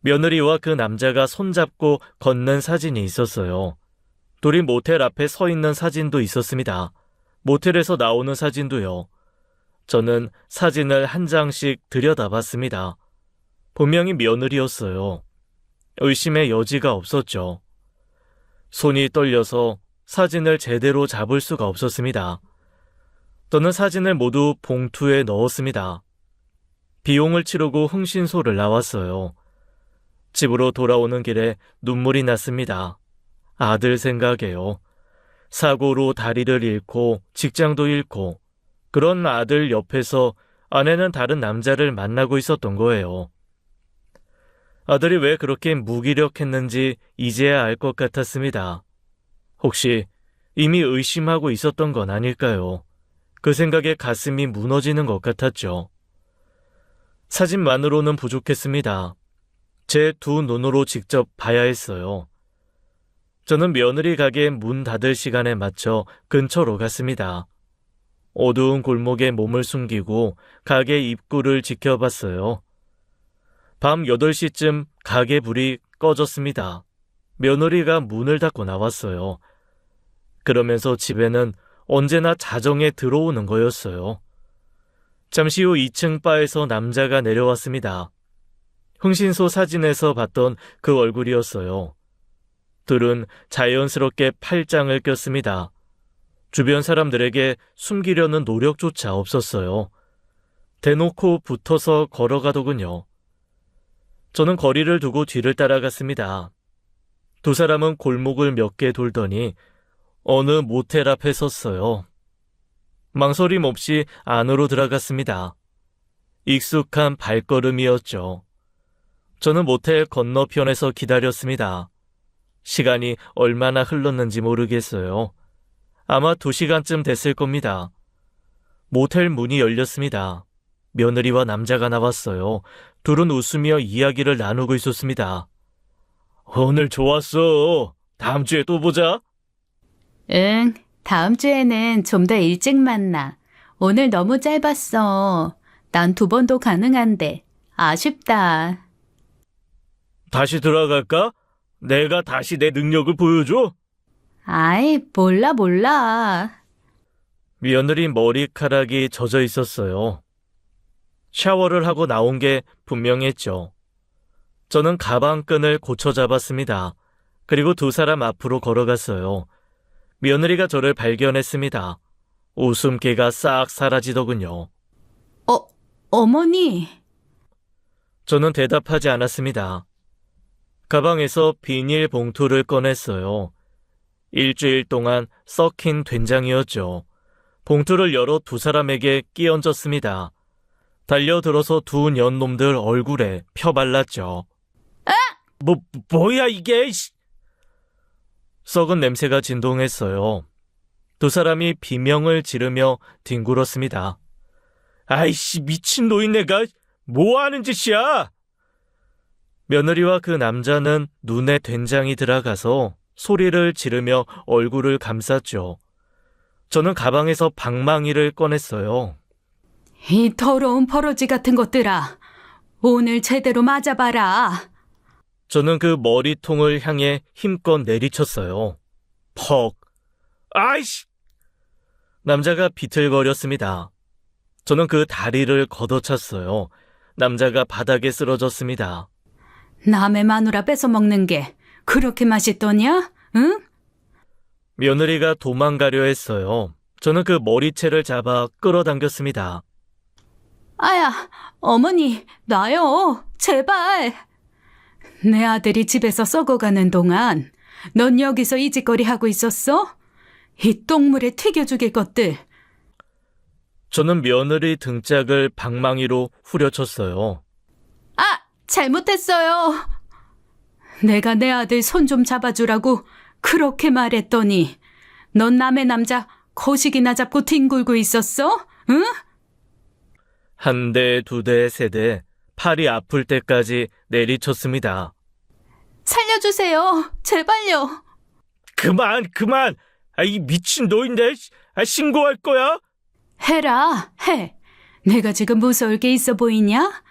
[SPEAKER 1] 며느리와 그 남자가 손잡고 걷는 사진이 있었어요. 둘이 모텔 앞에 서 있는 사진도 있었습니다. 모텔에서 나오는 사진도요. 저는 사진을 한 장씩 들여다봤습니다. 분명히 며느리였어요. 의심의 여지가 없었죠. 손이 떨려서 사진을 제대로 잡을 수가 없었습니다. 저는 사진을 모두 봉투에 넣었습니다. 비용을 치르고 흥신소를 나왔어요. 집으로 돌아오는 길에 눈물이 났습니다. 아들 생각에요. 사고로 다리를 잃고 직장도 잃고 그런 아들 옆에서 아내는 다른 남자를 만나고 있었던 거예요. 아들이 왜 그렇게 무기력했는지 이제야 알 것 같았습니다. 혹시 이미 의심하고 있었던 건 아닐까요? 그 생각에 가슴이 무너지는 것 같았죠. 사진만으로는 부족했습니다. 제 두 눈으로 직접 봐야 했어요. 저는 며느리 가게 문 닫을 시간에 맞춰 근처로 갔습니다. 어두운 골목에 몸을 숨기고 가게 입구를 지켜봤어요. 밤 8시쯤 가게 불이 꺼졌습니다. 며느리가 문을 닫고 나왔어요. 그러면서 집에는 언제나 자정에 들어오는 거였어요. 잠시 후 2층 바에서 남자가 내려왔습니다. 흥신소 사진에서 봤던 그 얼굴이었어요. 둘은 자연스럽게 팔짱을 꼈습니다. 주변 사람들에게 숨기려는 노력조차 없었어요. 대놓고 붙어서 걸어가더군요. 저는 거리를 두고 뒤를 따라갔습니다. 두 사람은 골목을 몇 개 돌더니 어느 모텔 앞에 섰어요. 망설임 없이 안으로 들어갔습니다. 익숙한 발걸음이었죠. 저는 모텔 건너편에서 기다렸습니다. 시간이 얼마나 흘렀는지 모르겠어요. 아마 2시간쯤 됐을 겁니다. 모텔 문이 열렸습니다. 며느리와 남자가 나왔어요. 둘은 웃으며 이야기를 나누고 있었습니다. 오늘 좋았어. 다음 주에 또 보자.
[SPEAKER 2] 응, 다음 주에는 좀 더 일찍 만나. 오늘 너무 짧았어. 난 2번도 가능한데. 아쉽다.
[SPEAKER 1] 다시 들어갈까? 내가 다시 내 능력을 보여줘?
[SPEAKER 2] 아이, 몰라.
[SPEAKER 1] 며느리 머리카락이 젖어 있었어요. 샤워를 하고 나온 게 분명했죠. 저는 가방끈을 고쳐 잡았습니다. 그리고 두 사람 앞으로 걸어갔어요. 며느리가 저를 발견했습니다. 웃음기가 싹 사라지더군요.
[SPEAKER 2] 어머니.
[SPEAKER 1] 저는 대답하지 않았습니다. 가방에서 비닐 봉투를 꺼냈어요. 일주일 동안 썩힌 된장이었죠. 봉투를 열어 두 사람에게 끼얹었습니다. 달려들어서 두 년놈들 얼굴에 펴발랐죠. 뭐야 이게! 썩은 냄새가 진동했어요. 두 사람이 비명을 지르며 뒹굴었습니다. 아이씨, 미친 노인네가 뭐하는 짓이야! 며느리와 그 남자는 눈에 된장이 들어가서 소리를 지르며 얼굴을 감쌌죠. 저는 가방에서 방망이를 꺼냈어요.
[SPEAKER 2] 이 더러운 버러지 같은 것들아, 오늘 제대로 맞아봐라.
[SPEAKER 1] 저는 그 머리통을 향해 힘껏 내리쳤어요. 퍽! 아이씨! 남자가 비틀거렸습니다. 저는 그 다리를 걷어찼어요. 남자가 바닥에 쓰러졌습니다.
[SPEAKER 2] 남의 마누라 뺏어 먹는 게 그렇게 맛있더냐? 응?
[SPEAKER 1] 며느리가 도망가려 했어요. 저는 그 머리채를 잡아 끌어당겼습니다.
[SPEAKER 2] 아야, 어머니, 놔요. 제발. 내 아들이 집에서 썩어가는 동안 넌 여기서 이 짓거리 하고 있었어? 이 똥물에 튀겨 죽일 것들.
[SPEAKER 1] 저는 며느리 등짝을 방망이로 후려쳤어요.
[SPEAKER 2] 아, 잘못했어요. 내가 내 아들 손 좀 잡아주라고 그렇게 말했더니 넌 남의 남자 거식이나 잡고 뒹굴고 있었어? 응?
[SPEAKER 1] 한 대, 두 대, 세 대, 팔이 아플 때까지 내리쳤습니다.
[SPEAKER 2] 살려주세요. 제발요.
[SPEAKER 1] 그만! 이 미친 노인네, 신고할 거야?
[SPEAKER 2] 해라, 해. 내가 지금 무서울 게 있어 보이냐?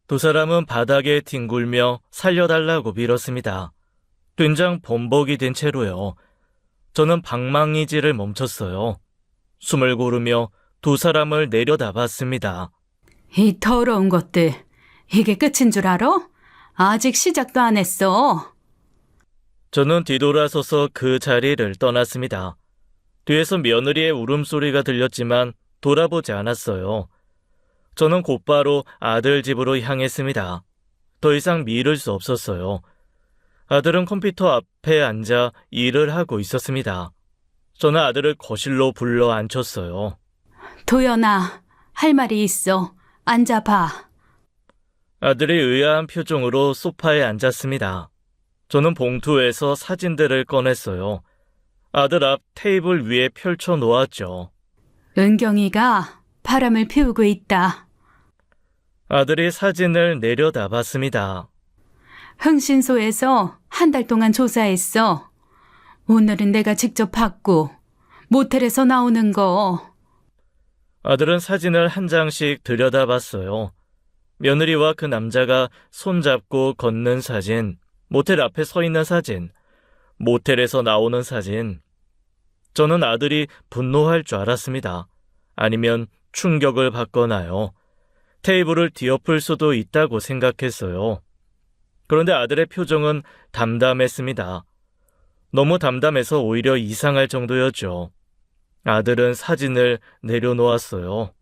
[SPEAKER 1] 두 사람은 바닥에 뒹굴며 살려달라고 빌었습니다. 된장 범벅이 된 채로요. 저는 방망이질을 멈췄어요. 숨을 고르며 두 사람을 내려다봤습니다.
[SPEAKER 2] 이 더러운 것들. 이게 끝인 줄 알아? 아직 시작도 안 했어.
[SPEAKER 1] 저는 뒤돌아서서 그 자리를 떠났습니다. 뒤에서 며느리의 울음소리가 들렸지만 돌아보지 않았어요. 저는 곧바로 아들 집으로 향했습니다. 더 이상 미룰 수 없었어요. 아들은 컴퓨터 앞에 앉아 일을 하고 있었습니다. 저는 아들을 거실로 불러 앉혔어요.
[SPEAKER 2] 도연아, 할 말이 있어. 앉아봐.
[SPEAKER 1] 아들이 의아한 표정으로 소파에 앉았습니다. 저는 봉투에서 사진들을 꺼냈어요. 아들 앞 테이블 위에 펼쳐 놓았죠.
[SPEAKER 2] 은경이가 바람을 피우고 있다.
[SPEAKER 1] 아들이 사진을 내려다봤습니다.
[SPEAKER 2] 흥신소에서 한 달 동안 조사했어. 오늘은 내가 직접 봤고, 모텔에서 나오는 거.
[SPEAKER 1] 아들은 사진을 한 장씩 들여다봤어요. 며느리와 그 남자가 손잡고 걷는 사진, 모텔 앞에 서 있는 사진, 모텔에서 나오는 사진. 저는 아들이 분노할 줄 알았습니다. 아니면 충격을 받거나요. 테이블을 뒤엎을 수도 있다고 생각했어요. 그런데 아들의 표정은 담담했습니다. 너무 담담해서 오히려 이상할 정도였죠. 아들은 사진을 내려놓았어요.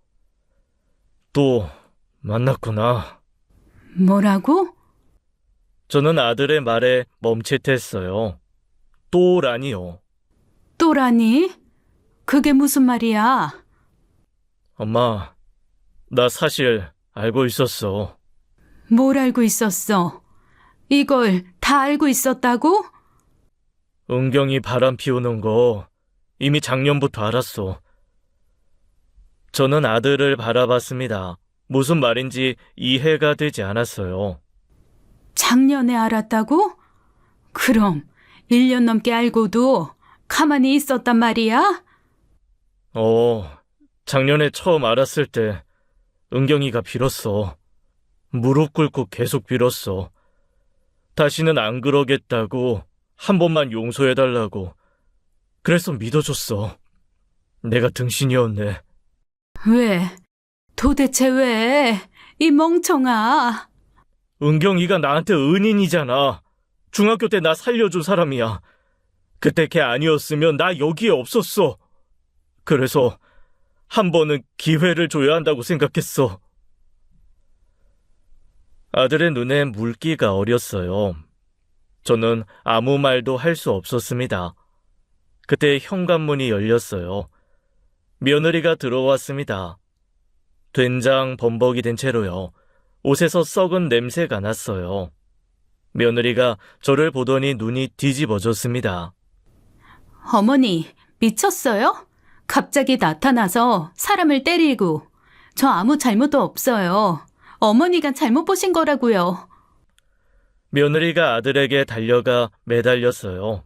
[SPEAKER 1] 또 만났구나.
[SPEAKER 2] 뭐라고?
[SPEAKER 1] 저는 아들의 말에 멈칫했어요. 또라니요.
[SPEAKER 2] 또라니? 그게 무슨 말이야?
[SPEAKER 1] 엄마, 나 사실 알고 있었어.
[SPEAKER 2] 뭘 알고 있었어? 이걸 다 알고 있었다고?
[SPEAKER 1] 은경이 바람 피우는 거 이미 작년부터 알았어. 저는 아들을 바라봤습니다. 무슨 말인지 이해가 되지 않았어요.
[SPEAKER 2] 작년에 알았다고? 그럼 1년 넘게 알고도 가만히 있었단 말이야?
[SPEAKER 1] 작년에 처음 알았을 때 은경이가 빌었어. 무릎 꿇고 계속 빌었어. 다시는 안 그러겠다고, 한 번만 용서해달라고. 그래서 믿어줬어. 내가 등신이었네.
[SPEAKER 2] 왜? 도대체 왜? 이 멍청아.
[SPEAKER 1] 은경이가 나한테 은인이잖아. 중학교 때 나 살려준 사람이야. 그때 걔 아니었으면 나 여기에 없었어. 그래서 한 번은 기회를 줘야 한다고 생각했어. 아들의 눈에 물기가 어렸어요. 저는 아무 말도 할 수 없었습니다. 그때 현관문이 열렸어요. 며느리가 들어왔습니다. 된장 범벅이 된 채로요. 옷에서 썩은 냄새가 났어요. 며느리가 저를 보더니 눈이 뒤집어졌습니다.
[SPEAKER 2] 어머니, 미쳤어요? 갑자기 나타나서 사람을 때리고. 저 아무 잘못도 없어요. 어머니가 잘못 보신 거라고요.
[SPEAKER 1] 며느리가 아들에게 달려가 매달렸어요.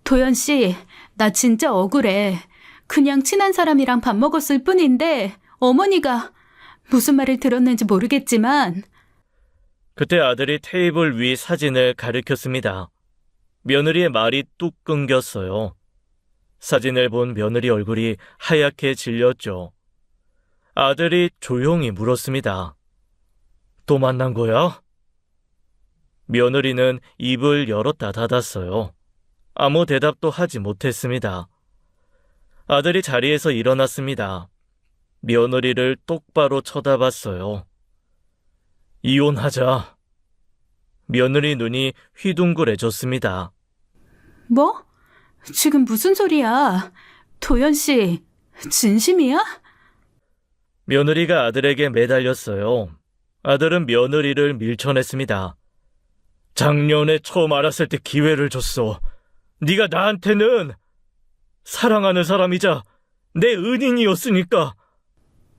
[SPEAKER 2] 도연 씨, 나 진짜 억울해. 그냥 친한 사람이랑 밥 먹었을 뿐인데 어머니가 무슨 말을 들었는지 모르겠지만
[SPEAKER 1] 그때 아들이 테이블 위 사진을 가리켰습니다. 며느리의 말이 뚝 끊겼어요. 사진을 본 며느리 얼굴이 하얗게 질렸죠. 아들이 조용히 물었습니다. 또 만난 거야? 며느리는 입을 열었다 닫았어요. 아무 대답도 하지 못했습니다. 아들이 자리에서 일어났습니다. 며느리를 똑바로 쳐다봤어요. 이혼하자. 며느리 눈이 휘둥그레졌습니다.
[SPEAKER 2] 뭐? 지금 무슨 소리야? 도연 씨, 진심이야?
[SPEAKER 1] 며느리가 아들에게 매달렸어요. 아들은 며느리를 밀쳐냈습니다. 작년에 처음 알았을 때 기회를 줬어. 네가 나한테는 사랑하는 사람이자 내 은인이었으니까.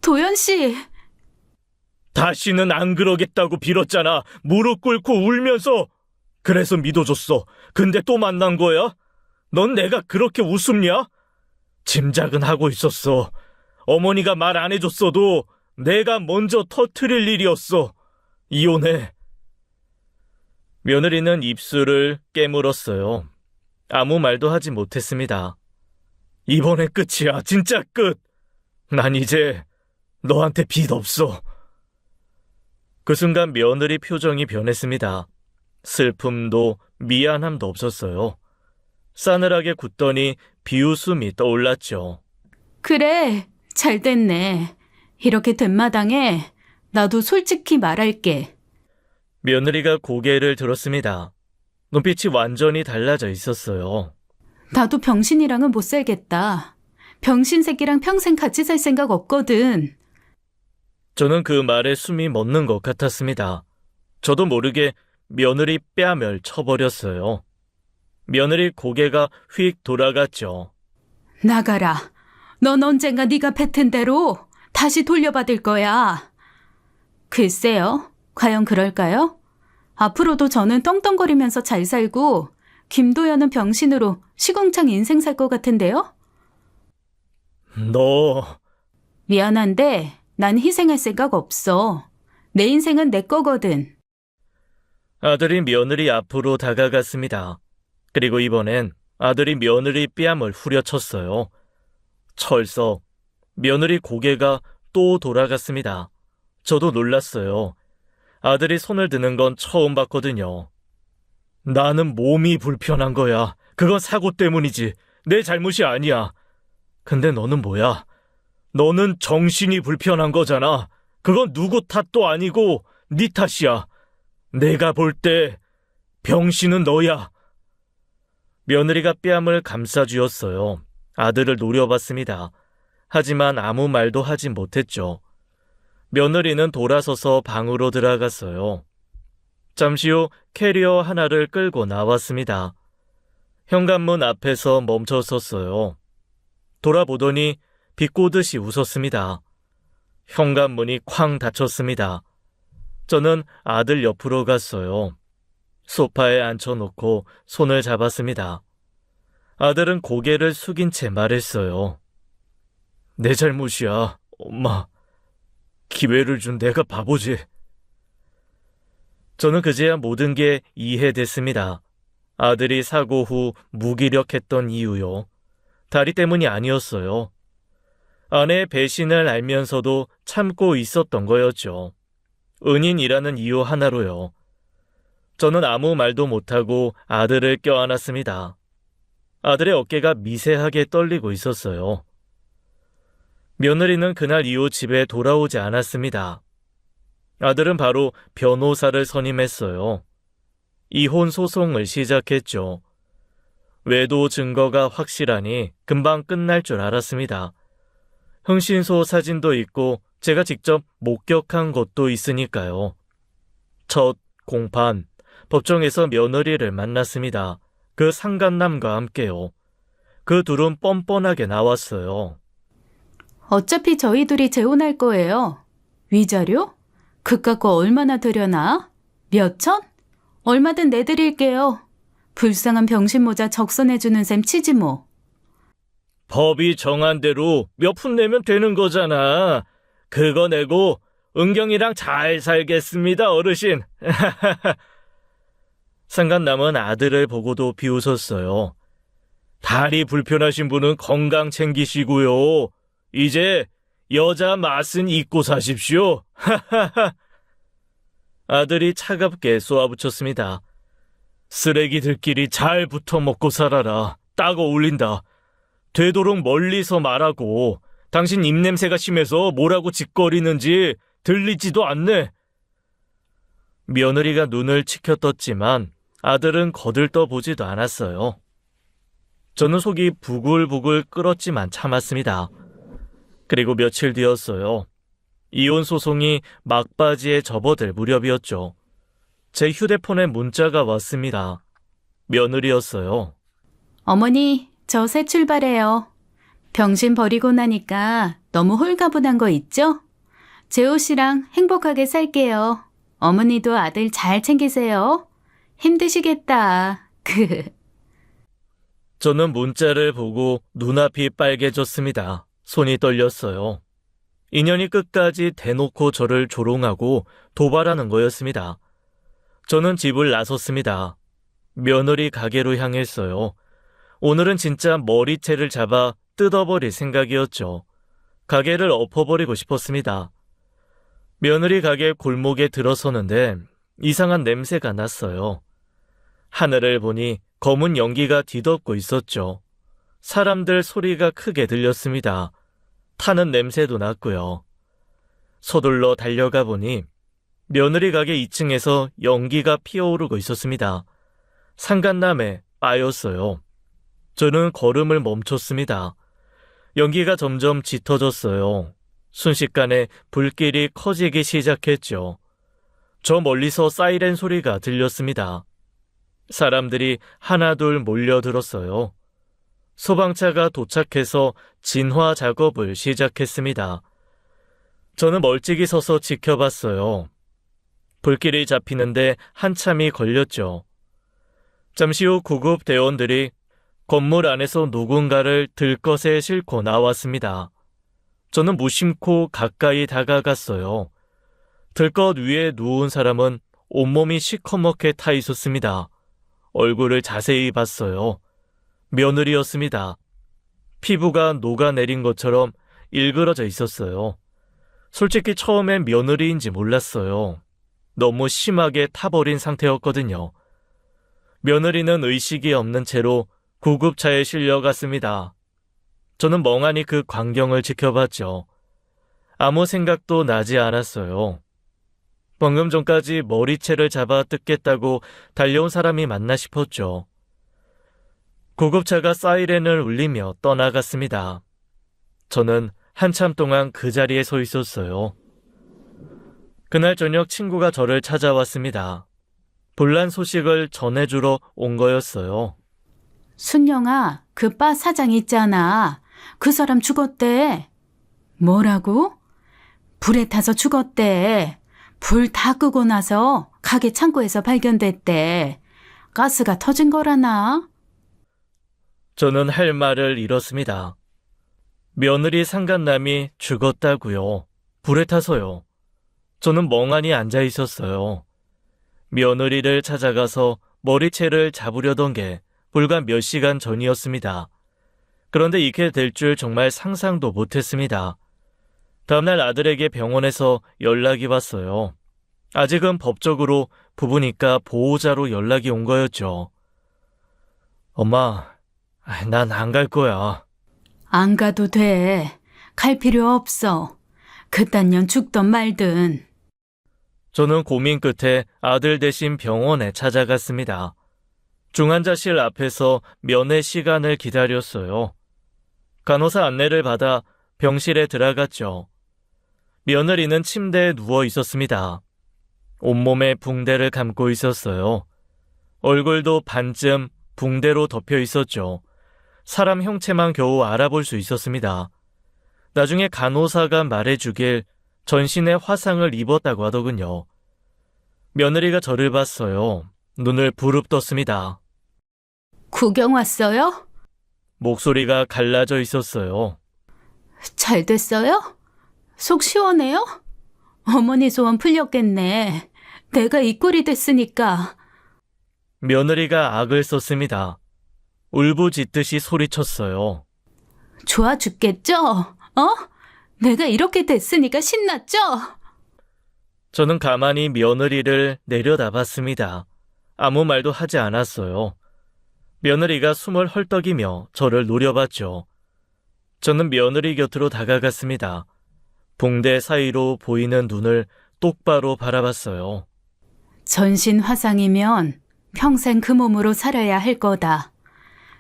[SPEAKER 2] 도연 씨,
[SPEAKER 1] 다시는 안 그러겠다고 빌었잖아. 무릎 꿇고 울면서. 그래서 믿어줬어. 근데 또 만난 거야? 넌 내가 그렇게 우습냐? 짐작은 하고 있었어. 어머니가 말 안 해줬어도 내가 먼저 터트릴 일이었어. 이혼해. 며느리는 입술을 깨물었어요. 아무 말도 하지 못했습니다. 이번에 끝이야. 진짜 끝. 난 이제 너한테 빚 없어. 그 순간 며느리 표정이 변했습니다. 슬픔도 미안함도 없었어요. 싸늘하게 굳더니 비웃음이 떠올랐죠.
[SPEAKER 2] 그래, 잘 됐네. 이렇게 된 마당에 나도 솔직히 말할게.
[SPEAKER 1] 며느리가 고개를 들었습니다. 눈빛이 완전히 달라져 있었어요.
[SPEAKER 2] 나도 병신이랑은 못 살겠다. 병신 새끼랑 평생 같이 살 생각 없거든.
[SPEAKER 1] 저는 그 말에 숨이 멎는 것 같았습니다. 저도 모르게 며느리 뺨을 쳐버렸어요. 며느리 고개가 휙 돌아갔죠.
[SPEAKER 2] 나가라. 넌 언젠가 네가 뱉은 대로 다시 돌려받을 거야. 글쎄요. 과연 그럴까요? 앞으로도 저는 떵떵거리면서 잘 살고 김도연은 병신으로 시궁창 인생 살 것 같은데요?
[SPEAKER 1] 너...
[SPEAKER 2] 미안한데 난 희생할 생각 없어. 내 인생은 내 거거든.
[SPEAKER 1] 아들이 며느리 앞으로 다가갔습니다. 그리고 이번엔 아들이 며느리 뺨을 후려쳤어요. 철썩. 며느리 고개가 또 돌아갔습니다. 저도 놀랐어요. 아들이 손을 드는 건 처음 봤거든요. 나는 몸이 불편한 거야. 그건 사고 때문이지. 내 잘못이 아니야. 근데 너는 뭐야? 너는 정신이 불편한 거잖아. 그건 누구 탓도 아니고 네 탓이야. 내가 볼 때 병신은 너야. 며느리가 뺨을 감싸주었어요. 아들을 노려봤습니다. 하지만 아무 말도 하지 못했죠. 며느리는 돌아서서 방으로 들어갔어요. 잠시 후 캐리어 하나를 끌고 나왔습니다. 현관문 앞에서 멈춰섰어요. 돌아보더니 비꼬듯이 웃었습니다. 현관문이 쾅 닫혔습니다. 저는 아들 옆으로 갔어요. 소파에 앉혀놓고 손을 잡았습니다. 아들은 고개를 숙인 채 말했어요. 내 잘못이야, 엄마. 기회를 준 내가 바보지. 저는 그제야 모든 게 이해됐습니다. 아들이 사고 후 무기력했던 이유요. 다리 때문이 아니었어요. 아내의 배신을 알면서도 참고 있었던 거였죠. 은인이라는 이유 하나로요. 저는 아무 말도 못하고 아들을 껴안았습니다. 아들의 어깨가 미세하게 떨리고 있었어요. 며느리는 그날 이후 집에 돌아오지 않았습니다. 아들은 바로 변호사를 선임했어요. 이혼 소송을 시작했죠. 외도 증거가 확실하니 금방 끝날 줄 알았습니다. 흥신소 사진도 있고 제가 직접 목격한 것도 있으니까요. 첫 공판, 법정에서 며느리를 만났습니다. 그 상간남과 함께요. 그 둘은 뻔뻔하게 나왔어요.
[SPEAKER 2] 어차피 저희 둘이 재혼할 거예요. 위자료? 그깟 거 얼마나 들여나? 몇 천? 얼마든 내드릴게요. 불쌍한 병신 모자 적선해주는 셈 치지 뭐.
[SPEAKER 1] 법이 정한 대로 몇 푼 내면 되는 거잖아. 그거 내고 은경이랑 잘 살겠습니다, 어르신. 상간남은 아들을 보고도 비웃었어요. 다리 불편하신 분은 건강 챙기시고요. 이제 여자 맛은 잊고 사십시오. 아들이 차갑게 쏘아붙였습니다. 쓰레기들끼리 잘 붙어 먹고 살아라. 딱 어울린다. 되도록 멀리서 말하고 당신 입냄새가 심해서 뭐라고 짓거리는지 들리지도 않네. 며느리가 눈을 치켜떴지만 아들은 거들떠보지도 않았어요. 저는 속이 부글부글 끓었지만 참았습니다. 그리고 며칠 뒤였어요. 이혼 소송이 막바지에 접어들 무렵이었죠. 제 휴대폰에 문자가 왔습니다. 며느리였어요.
[SPEAKER 2] 어머니, 저 새 출발해요. 병신 버리고 나니까 너무 홀가분한 거 있죠? 재호 씨랑 행복하게 살게요. 어머니도 아들 잘 챙기세요. 힘드시겠다.
[SPEAKER 1] 저는 문자를 보고 눈앞이 빨개졌습니다. 손이 떨렸어요. 인연이 끝까지 대놓고 저를 조롱하고 도발하는 거였습니다. 저는 집을 나섰습니다. 며느리 가게로 향했어요. 오늘은 진짜 머리채를 잡아 뜯어버릴 생각이었죠. 가게를 엎어버리고 싶었습니다. 며느리 가게 골목에 들어서는데 이상한 냄새가 났어요. 하늘을 보니 검은 연기가 뒤덮고 있었죠. 사람들 소리가 크게 들렸습니다. 타는 냄새도 났고요. 서둘러 달려가 보니 며느리 가게 2층에서 연기가 피어오르고 있었습니다. 상간남의 바였어요. 저는 걸음을 멈췄습니다. 연기가 점점 짙어졌어요. 순식간에 불길이 커지기 시작했죠. 저 멀리서 사이렌 소리가 들렸습니다. 사람들이 하나둘 몰려들었어요. 소방차가 도착해서 진화 작업을 시작했습니다. 저는 멀찍이 서서 지켜봤어요. 불길이 잡히는데 한참이 걸렸죠. 잠시 후 구급 대원들이 건물 안에서 누군가를 들것에 싣고 나왔습니다. 저는 무심코 가까이 다가갔어요. 들것 위에 누운 사람은 온몸이 시커멓게 타 있었습니다. 얼굴을 자세히 봤어요. 며느리였습니다. 피부가 녹아내린 것처럼 일그러져 있었어요. 솔직히 처음엔 며느리인지 몰랐어요. 너무 심하게 타버린 상태였거든요. 며느리는 의식이 없는 채로 구급차에 실려갔습니다. 저는 멍하니 그 광경을 지켜봤죠. 아무 생각도 나지 않았어요. 방금 전까지 머리채를 잡아 뜯겠다고 달려온 사람이 맞나 싶었죠. 구급차가 사이렌을 울리며 떠나갔습니다. 저는 한참 동안 그 자리에 서 있었어요. 그날 저녁 친구가 저를 찾아왔습니다. 불난 소식을 전해주러 온 거였어요.
[SPEAKER 2] 순영아, 그 바 사장 있잖아. 그 사람 죽었대. 뭐라고? 불에 타서 죽었대. 불 다 끄고 나서 가게 창고에서 발견됐대. 가스가 터진 거라나?
[SPEAKER 1] 저는 할 말을 잃었습니다. 며느리 상간남이 죽었다고요. 불에 타서요. 저는 멍하니 앉아 있었어요. 며느리를 찾아가서 머리채를 잡으려던 게 불과 몇 시간 전이었습니다. 그런데 이렇게 될 줄 정말 상상도 못했습니다. 다음날 아들에게 병원에서 연락이 왔어요. 아직은 법적으로 부부니까 보호자로 연락이 온 거였죠. 엄마, 난 안 갈 거야.
[SPEAKER 2] 안 가도 돼. 갈 필요 없어. 그딴 년 죽던 말든.
[SPEAKER 1] 저는 고민 끝에 아들 대신 병원에 찾아갔습니다. 중환자실 앞에서 면회 시간을 기다렸어요. 간호사 안내를 받아 병실에 들어갔죠. 며느리는 침대에 누워 있었습니다. 온몸에 붕대를 감고 있었어요. 얼굴도 반쯤 붕대로 덮여 있었죠. 사람 형체만 겨우 알아볼 수 있었습니다. 나중에 간호사가 말해주길 전신에 화상을 입었다고 하더군요. 며느리가 저를 봤어요. 눈을 부릅떴습니다.
[SPEAKER 2] 구경 왔어요?
[SPEAKER 1] 목소리가 갈라져 있었어요.
[SPEAKER 2] 잘 됐어요? 속 시원해요? 어머니 소원 풀렸겠네. 내가 이 꼴이 됐으니까.
[SPEAKER 1] 며느리가 악을 썼습니다. 울부짖듯이 소리쳤어요.
[SPEAKER 2] 좋아 죽겠죠? 내가 이렇게 됐으니까 신났죠?
[SPEAKER 1] 저는 가만히 며느리를 내려다봤습니다. 아무 말도 하지 않았어요. 며느리가 숨을 헐떡이며 저를 노려봤죠. 저는 며느리 곁으로 다가갔습니다. 붕대 사이로 보이는 눈을 똑바로 바라봤어요.
[SPEAKER 2] 전신 화상이면 평생 그 몸으로 살아야 할 거다.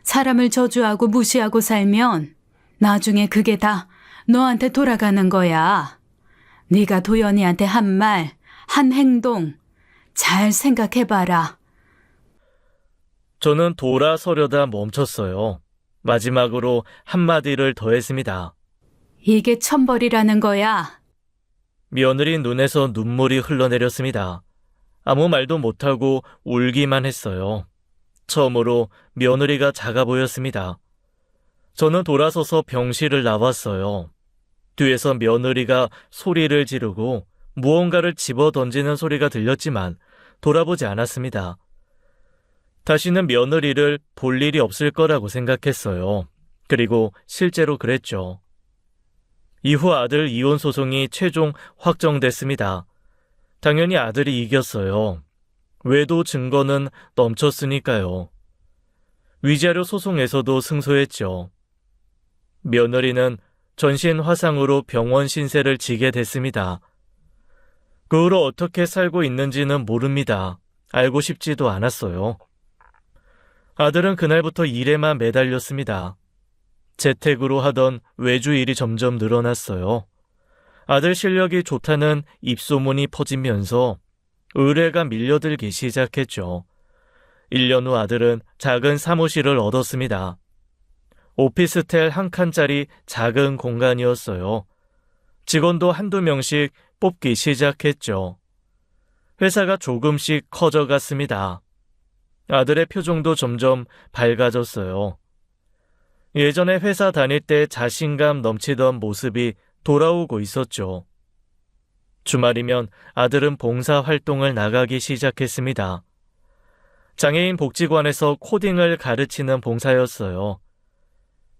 [SPEAKER 2] 사람을 저주하고 무시하고 살면 나중에 그게 다 너한테 돌아가는 거야. 네가 도연이한테 한 말, 한 행동 잘 생각해봐라.
[SPEAKER 1] 저는 돌아서려다 멈췄어요. 마지막으로 한마디를 더했습니다.
[SPEAKER 2] 이게 천벌이라는 거야.
[SPEAKER 1] 며느리 눈에서 눈물이 흘러내렸습니다. 아무 말도 못하고 울기만 했어요. 처음으로 며느리가 작아 보였습니다. 저는 돌아서서 병실을 나왔어요. 뒤에서 며느리가 소리를 지르고 무언가를 집어 던지는 소리가 들렸지만 돌아보지 않았습니다. 다시는 며느리를 볼 일이 없을 거라고 생각했어요. 그리고 실제로 그랬죠. 이후 아들 이혼 소송이 최종 확정됐습니다. 당연히 아들이 이겼어요. 외도 증거는 넘쳤으니까요. 위자료 소송에서도 승소했죠. 며느리는 전신 화상으로 병원 신세를 지게 됐습니다. 그 후로 어떻게 살고 있는지는 모릅니다. 알고 싶지도 않았어요. 아들은 그날부터 일에만 매달렸습니다. 재택으로 하던 외주 일이 점점 늘어났어요. 아들 실력이 좋다는 입소문이 퍼지면서 의뢰가 밀려들기 시작했죠. 1년 후 아들은 작은 사무실을 얻었습니다. 오피스텔 한 칸짜리 작은 공간이었어요. 직원도 한두 명씩 뽑기 시작했죠. 회사가 조금씩 커져갔습니다. 아들의 표정도 점점 밝아졌어요. 예전에 회사 다닐 때 자신감 넘치던 모습이 돌아오고 있었죠. 주말이면 아들은 봉사활동을 나가기 시작했습니다. 장애인 복지관에서 코딩을 가르치는 봉사였어요.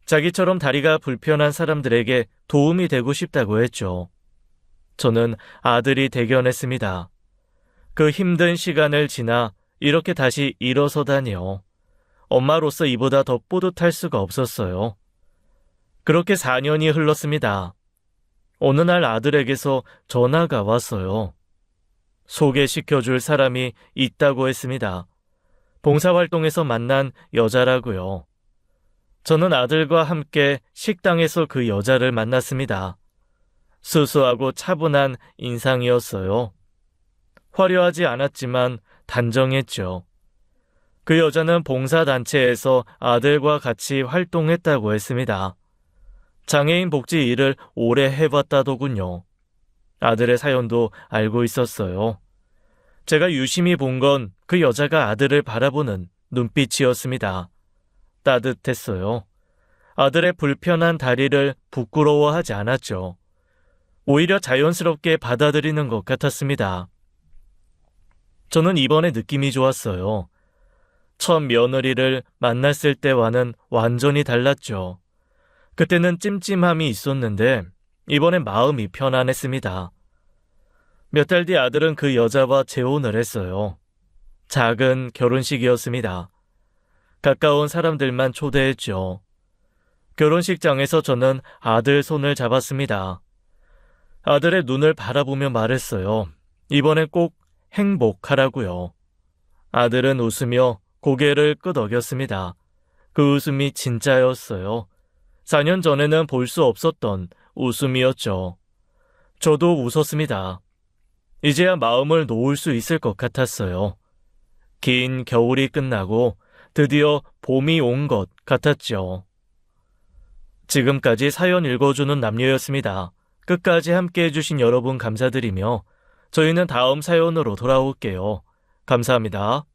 [SPEAKER 1] 자기처럼 다리가 불편한 사람들에게 도움이 되고 싶다고 했죠. 저는 아들이 대견했습니다. 그 힘든 시간을 지나 이렇게 다시 일어서다니요. 엄마로서 이보다 더 뿌듯할 수가 없었어요. 그렇게 4년이 흘렀습니다. 어느 날 아들에게서 전화가 왔어요. 소개시켜줄 사람이 있다고 했습니다. 봉사활동에서 만난 여자라고요. 저는 아들과 함께 식당에서 그 여자를 만났습니다. 수수하고 차분한 인상이었어요. 화려하지 않았지만 단정했죠. 그 여자는 봉사단체에서 아들과 같이 활동했다고 했습니다. 장애인 복지 일을 오래 해봤다더군요. 아들의 사연도 알고 있었어요. 제가 유심히 본 건 그 여자가 아들을 바라보는 눈빛이었습니다. 따뜻했어요. 아들의 불편한 다리를 부끄러워하지 않았죠. 오히려 자연스럽게 받아들이는 것 같았습니다. 저는 이번에 느낌이 좋았어요. 첫 며느리를 만났을 때와는 완전히 달랐죠. 그때는 찜찜함이 있었는데 이번엔 마음이 편안했습니다. 몇 달 뒤 아들은 그 여자와 재혼을 했어요. 작은 결혼식이었습니다. 가까운 사람들만 초대했죠. 결혼식장에서 저는 아들 손을 잡았습니다. 아들의 눈을 바라보며 말했어요. 이번엔 꼭 행복하라고요. 아들은 웃으며 고개를 끄덕였습니다. 그 웃음이 진짜였어요. 4년 전에는 볼 수 없었던 웃음이었죠. 저도 웃었습니다. 이제야 마음을 놓을 수 있을 것 같았어요. 긴 겨울이 끝나고 드디어 봄이 온 것 같았죠. 지금까지 사연 읽어주는 남녀였습니다. 끝까지 함께 해주신 여러분 감사드리며 저희는 다음 사연으로 돌아올게요. 감사합니다.